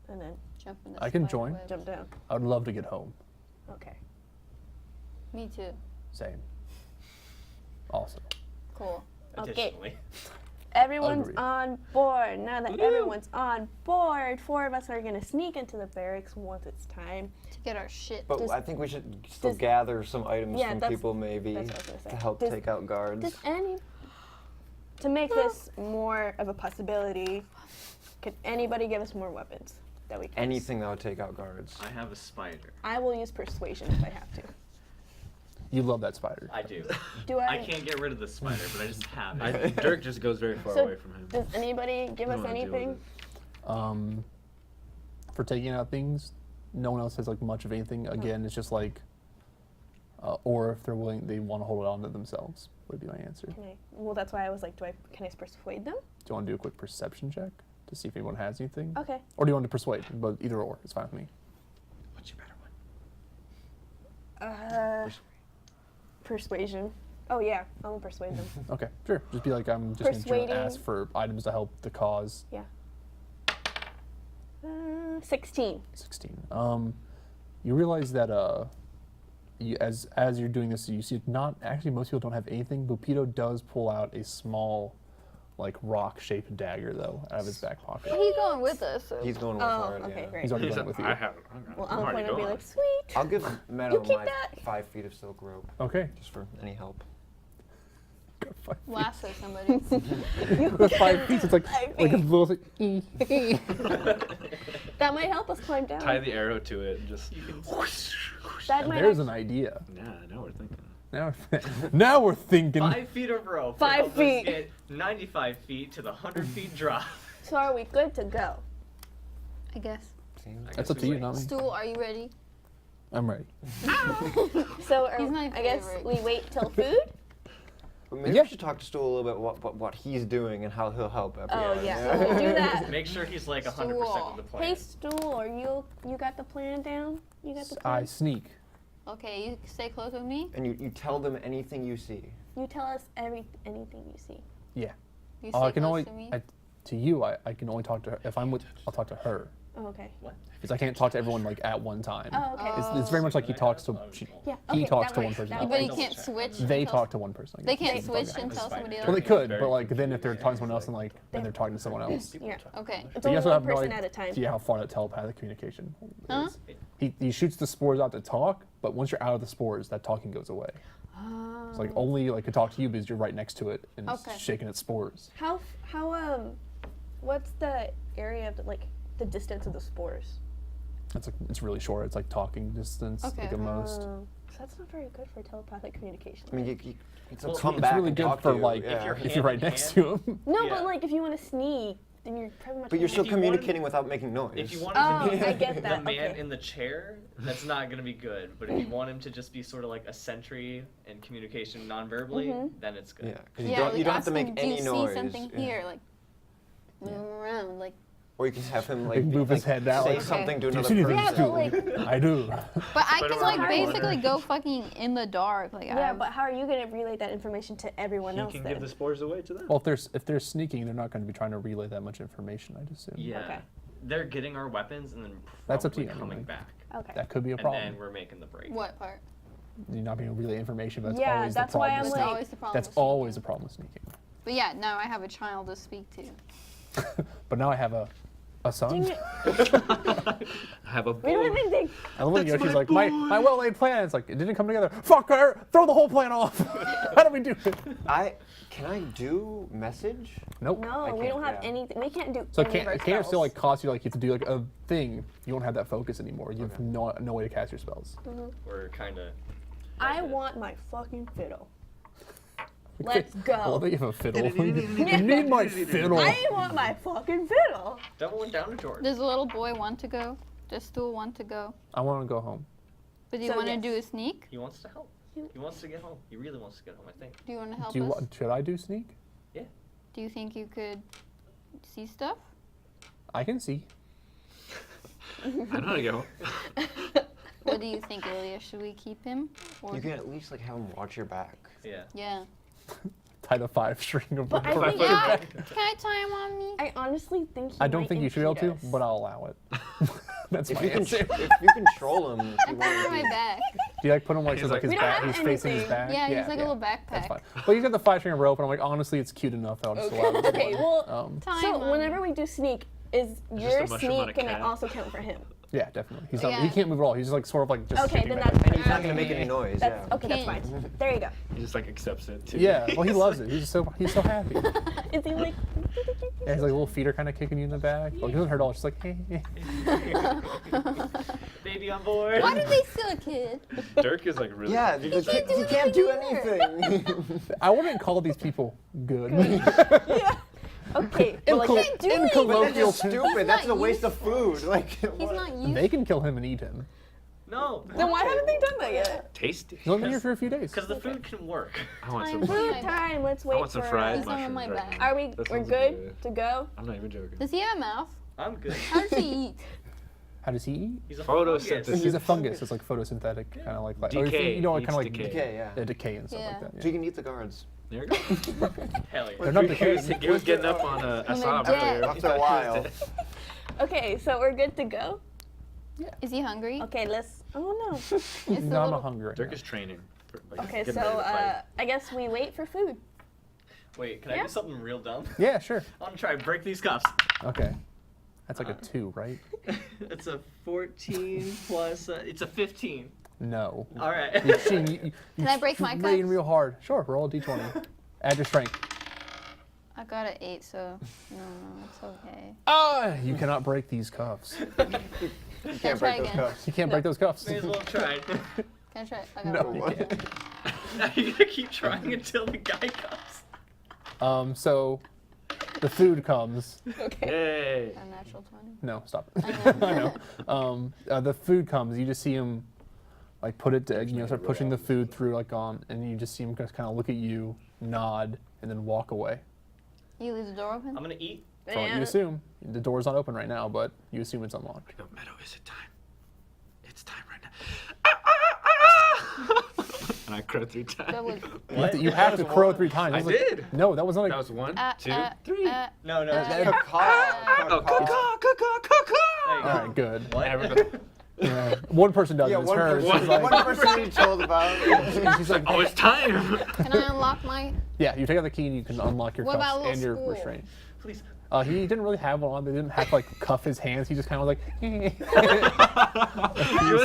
and then Jump in the I can spider join. web. jump down. I would love to get home. Okay. Me too. Same. Awesome. Cool. Okay. Additionally. Everyone's Agreed. on board. Now that everyone's on board, four of us are gonna sneak into the barracks once it's time. To get our shit. But Does- I think we should still does- gather some items Yeah, from that's- people maybe that's what I was gonna say. to help Does- take out guards. Does any to make this more of a possibility? Could anybody give us more weapons that we can? Anything that would take out guards. I have a spider. I will use persuasion if I have to. You love that spider. I do. Do I? I can't get rid of the spider, but I just have I, it. Dirk just goes very far So, away from him. Does anybody give I us don't wanna deal with anything? it. For taking out things, no one else has like much of anything. Again, it's just like, or if they're willing, they want to hold it on to themselves. Would be my answer. Do Can I? Well, that's why I was like, can I persuade them? you want to do a quick perception check to see if anyone has anything? Okay. Or do you want to persuade? But either or, it's fine with me. What's your better one? Persuasion. Oh yeah, I'll persuade them. Okay, sure. Just be like, I'm just going to Persuading. ask for items to help the cause. 16. 16. You realize that as you're doing this, you see not actually most people don't have anything. Bupedo does pull out a small, like rock-shaped dagger though out of his back pocket. He's going with us. So. He's going with Oh, already. okay, yeah. great. He's already He going said, with you. I have. Well, I'm I'll already point and be going. like, sweet. I'll give Meadow keep my that. 5 feet of silk rope Okay. just for any help. Lasso somebody. With 5 feet, it's like a little thing. That might help us climb down. Tie the arrow to it and just. That might There's help. an idea. Yeah, now we're thinking. Now we're thinking. 5 feet of rope. to 5 help us feet. Get 95 feet to the 100 feet drop. So are we good to go? I guess. Seems- That's up to you, not me. Stool, are you ready? I'm ready. So He's my I guess favorite. we wait till food. But maybe Yeah. we should talk to Stool a little bit what he's doing and how he'll help at the Oh end. yeah, we'll do that. Make sure he's like 100% of the plan. Hey Stool, are you got the plan down? You got the plan? I sneak. Okay, you stay close with me. And you tell them anything you see. You tell us anything you see. You stay I can close only to me. to you. I can only talk to her if I'm with. I'll talk to her. Oh, okay. What? Because I can't talk to everyone like at one time. Oh, okay. It's very much like he talks to. Yeah. He okay, talks that to one works, person. that at But once. you can't switch. They and talk tell- to one person. I They guess. can't It's switch bugger. and tell somebody else. Well, they could, Very but like then if they're very talking to someone else and like then they're talking to someone else. Yeah. Okay. It's But you only also one have no person idea at a time. how far that telepathic communication Huh? is. He shoots the spores out to talk, but once you're out of the spores, that talking goes away. It's like only like could talk to you because you're right next to it and it's Okay. shaking its spores. How what's the area of the distance of the spores? It's really short. It's like talking distance, Okay. like at most. So that's not very good for telepathic communication. I mean, you it's Well, a come It's back really and good talk for to you. like yeah. if you're right hand next in to him. No, Yeah. but like if you want to sneak, then you're pretty much. But you're still If you wanted- communicating without making noise. If you wanted Oh, to be I get that, the man okay. in the chair, that's not going to be good. But if you want him to just be sort of like a sentry and communication non-verbally, then it's good. Yeah, because Yeah, you don't have ask to make him, any do you noise. see something yeah. here? Like, move him around. Like, Or you can have him like Like, move his like, head out, say like, something to Do you another see anything person. Yeah, but, stupid? like- I do. but I Put can him around like the corner. basically go fucking in the dark. Like, Yeah, I'm- but how are you gonna relay that information to everyone He else can then? give the spores away to them. Well, if they're sneaking, they're not going to be trying to relay that much information. I'd assume. Yeah. Okay. They're getting our weapons and then That's up to probably you, coming like- back. Okay. That could be a And problem. then we're making the break. what part? You're not being able to relay information, but that's Yeah, always that's the why problem. I'm with That's like- sneaking. always the problem. That's with sneaking. always a problem with sneaking. But yeah, now I have a child to speak to. But now I have a son. Dang it. I have a We don't have boy. anything. I love when Yoshi's like, my well-laid plan. It's like, it didn't come together. Fuck her! Throw the whole plan off! How do we do it? Can I do message? Nope. No, I we can't, don't have yeah. anything. We can't do So any of our it can't still spells. like cost you like you have to do like a thing. You won't have that focus anymore. You have no way to cast your spells. We're kind of. I want my fucking fiddle. Let's go. I love that you have a fiddle. You need my fiddle. I want my fucking fiddle. That went down to Jordan. Does the little boy want to go? Does Stool want to go? I want to go home. But do you So want to yes. do a sneak? He wants to help. He wants to get home. He really wants to get home, I think. Do you want to help Do you us? want? Should I do sneak? Do you think you could see stuff? I can see. I know how to go. What do you think, Ilya? Should we keep him? Or You can at least like have him watch your back. Yeah. yeah. Tie the 5-string of But I think Yeah. Can I tie him on me? I honestly think he I don't might think you should be able impede to, us. but I'll allow it. That's If my you can, answer. if you control him, I put him on my back. Do you like put him like He's so like like- his We don't back? have He's facing his anything. back. Yeah, he's like a little That's backpack. fine. But you got the 5-string rope, and I'm like, honestly, it's cute enough that I'll just allow it. Okay, well, Tie him so on. whenever we do sneak, is just your a mushroom on sneak a gonna cat. also count for him? Yeah, definitely. He's not. Yeah. He can't move at all. He's just like sort of like just. Okay, sitting then back. that's and he's not gonna make any noise. That's Yeah. okay. That's Can't. fine. There you go. He just like accepts it too. Yeah. Well, he loves it. He's so happy. Is he like? Yeah, his like little feet are kind of kicking you in the back. Like he doesn't hurt at all. It's just like, hey, hey. Baby on board. Why did they steal a kid? Dirk is like really. Yeah, confused. he can't do anything anything. I wouldn't call these people good. Yeah. Okay. In Well, col- like, in But that's colloquial just stupid. That's a waste of food. Like, He's not used. they can kill him and eat him. No. then why haven't they done that yet? Tasty. He's only been here for a few days. Because the food can work. I want Time. some. Food time. Let's wait I want some for. fried He's on mushrooms my right back. now. Are we? That We're sounds good to go. I'm not even joking. Does he have a mouth? I'm good. How does he eat? How does he eat? He's a Photosynthesis. fungus. He's a fungus. It's like photosynthetic, kind of like or Decay. you know, kind of like Eats decay. decay, yeah. decay and stuff Yeah. like that. So Yeah. you can eat the guards. There you go. Hell yeah. They're not He decaying. was, he was getting up on a When sob they're dead. earlier. After a while. Okay, so we're good to go. Is he hungry? Okay, let's. Oh no. It's a No, I'm little- not hungry right Dirk now. is training. For, like, Okay, getting so ready to fight. I guess we wait for food. Wait, can I Yeah. do something real dumb? Yeah, sure. I want to try and break these cuffs. Okay. That's like a 2, right? It's a 14 plus. It's a 15. No. All right. Can I break my Rain cups? real hard. Sure, roll a d20. Add your strength. I got an 8, so no, it's okay. Ah, you cannot break these cuffs. You Can I can't try break those again? cuffs. You can't break those cuffs. May as well try. Can I try? I got No, one. you can't. Now you're gonna keep trying until the guy comes. So the food comes. Okay. Yay. A natural 20. No, stop. I know. I know. The food comes. You just see him, like, put it, start pushing the food through, like, on, and you just see him just kind of look at you, nod, and then walk away. You leave the door open? I'm gonna eat. That's what you assume. The door's not open right now, but you assume it's unlocked. I go, Meadow, is it time? It's time right now. Ah, ah, ah, ah. And I crow 3 times. That was, You have to crow 3 times. I That was like- did. No, that was not That a. was 1, 2, uh, 3. No, no. that- Oh, caw, caw, caw, caw, caw. like, All right, good. what? Yeah. One person does it. It's one her. person, She's like, one person you told about. she's like, Oh, it's time. Can I unlock my? yeah, you take out the key and you can unlock your What cuffs about little and your spool? restraint. Please. He didn't really have one on. They didn't have to like cuff his hands. He just kind of like, You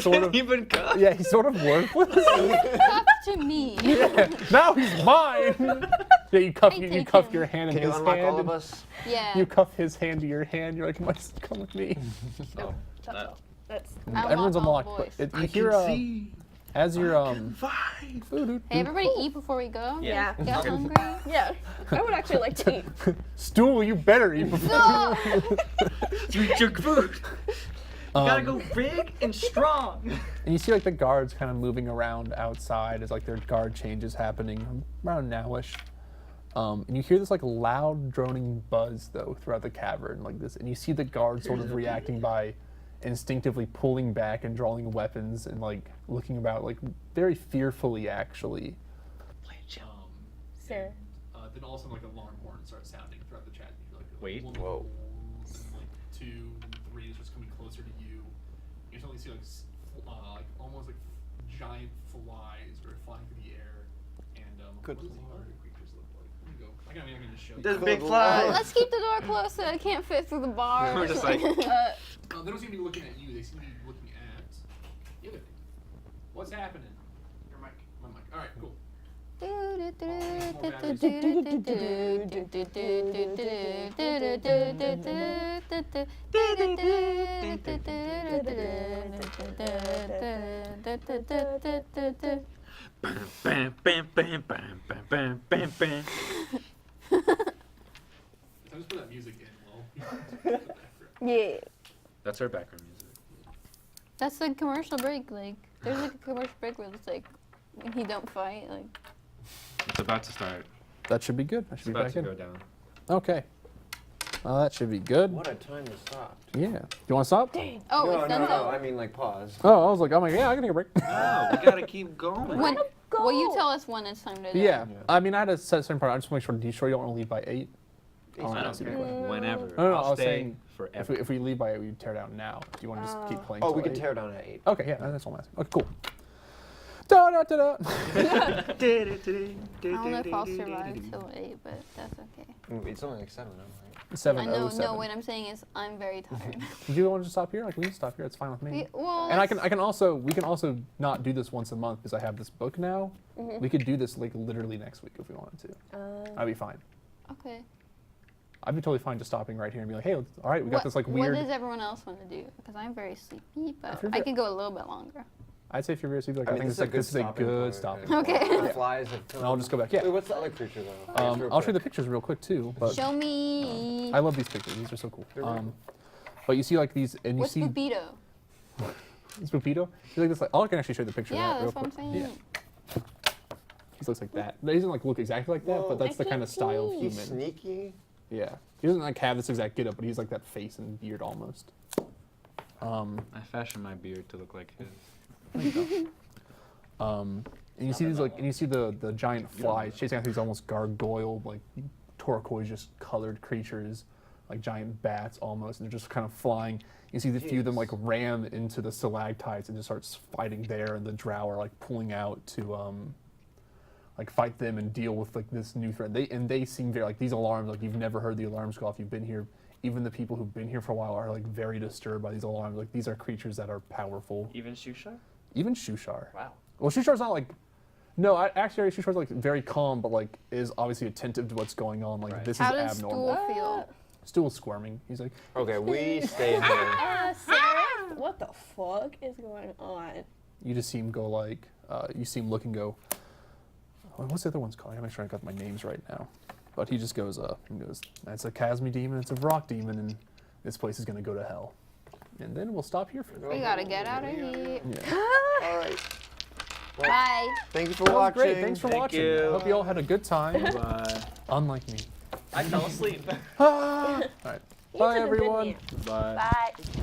sort wasn't of- even cut. yeah, he's sort of worthless. Cuff to me. Yeah, now he's mine. Yeah, you cuff I you take cuff him. your hand in Can you his unlock hand. all of and us? Yeah. You cuff his hand to your hand. You're like, come on, just come with me. Oh, That's that- all. That's Everyone's unlock unlocked, all but the it, I you can hear see. as you're Five. doo-doo-doo. Hey, everybody, eat before we go. yeah. Get hungry? Yeah. I would actually like to eat. Stool, you better eat before. No! Eat junk food. You gotta Um, go big and strong. And you see like the guards kind of moving around outside as like their guard changes happening around nowish. And you hear this like loud droning buzz though throughout the cavern like this, and you see the guards sort of reacting by instinctively pulling back and drawing weapons and like looking about like very fearfully actually. Sir. Then all of a sudden like alarm horns start sounding throughout the chat. You hear, like, Wait. one Whoa. and, like 2, 3 is just coming closer to you. You suddenly see like almost like giant flies that are flying through the air. And Good what does the other creatures look like? Let me go. I can just show you. There's big Cool. flies. Let's keep the door closed so it can't fit through the bars. We're just like- They don't seem to be looking at you. They seem to be looking at the other thing. What's happening? Your mic. My mic. All right, cool. Bam, bam, bam, bam, bam, bam, bam, bam. So I just put that music in. Well, Yeah. That's our background music. That's the commercial break. Like, there's like a commercial break where it's like, when he don't fight, like. It's about to start. that should be good. I It's should be about back to in. go down. Okay. That should be good. What a time to stop. Yeah. Do you want to stop? Oh, no, it's no, done no. though. I mean, like, pause. Oh, I was like, yeah, I can take a break. No, we gotta keep going. When, Go. well, you tell us when it's time to. Yeah. Yeah. I mean, I had a set certain part. I just want to make sure. Are you sure you don't want to leave by 8? I I that's don't a good care. point. Whenever. No, I'll I was stay saying forever. If we leave by 8, we tear down now. Do you want to just keep playing? Oh, till we can 8? tear down at 8. Okay, yeah, that's all I'm asking. Okay, cool. Da da da da. I don't know if I'll survive till 8, but that's okay. It's only like 7 now, right? 7:07. I know. No, what I'm saying is I'm very tired. Do you want to just stop here? Like, we can stop here. It's fine with me. Well, And we can also not do this once a month because I have this book now. Mhm. We could do this like literally next week if we wanted to. I'd be fine. Okay. I'd be totally fine just stopping right here and be like, hey, all right, we got What- this like weird. What does everyone else want to do? Because I'm very sleepy, but If you're I ve- can go a little bit longer. I'd say if you're very sleepy, like, I, think this this is a good stopping stopping. point. Okay. The Yeah. flies have And I'll just go back. Yeah. Wait, what's the other creature, though? I guess real I'll show you the quick. pictures real quick too. But Show me. I love these pictures. These are so cool. They're really But you see like these, and you What's see Pepito? this Pepito. He's like this. Like, I can actually show you the picture. Yeah, of that that's real what I'm quick. saying. Yeah. He looks like that. He doesn't like look exactly like that, Whoa. but that's I the kind of can't style of see. human. He's sneaky. Yeah. He doesn't like have this exact getup, but he's like that face and beard almost. I fashioned my beard to look like his. And you see these like, and you see the giant flies chasing after these almost gargoyle like turquoise just colored creatures, like giant bats almost, and they're just kind of flying. You see the few of them like ram into the stalactites and just starts fighting there, and the drow are like pulling out to like fight them and deal with like this new threat. They seem very like these alarms, like you've never heard the alarms go off. You've been here. Even the people who've been here for a while are like very disturbed by these alarms. Like these are creatures that are powerful. Even Shushar? Even Shushar. Wow. Well, Shushar's not like. No, actually, Shushar's like very calm, but like is obviously attentive to what's going on. Like Right. this How is does abnormal. Stool feel? Stool's squirming. He's like, Okay, we stay in here. Sarah, what the fuck is going on? you just see him go like, you see him look and go. What's the other one's called? I gotta make sure I got my names right now. But he just goes, that's a Chasmy demon, it's a rock demon, and this place is gonna go to hell. And then we'll stop here for now. We gotta get out of here. Yeah. All right. Bye. Thank you for That was watching. great. Thanks for Thank watching. you. I hope you all had a good time. Bye. Unlike me. I fell asleep. All right. You Bye, took a good everyone. nap. Bye. Bye.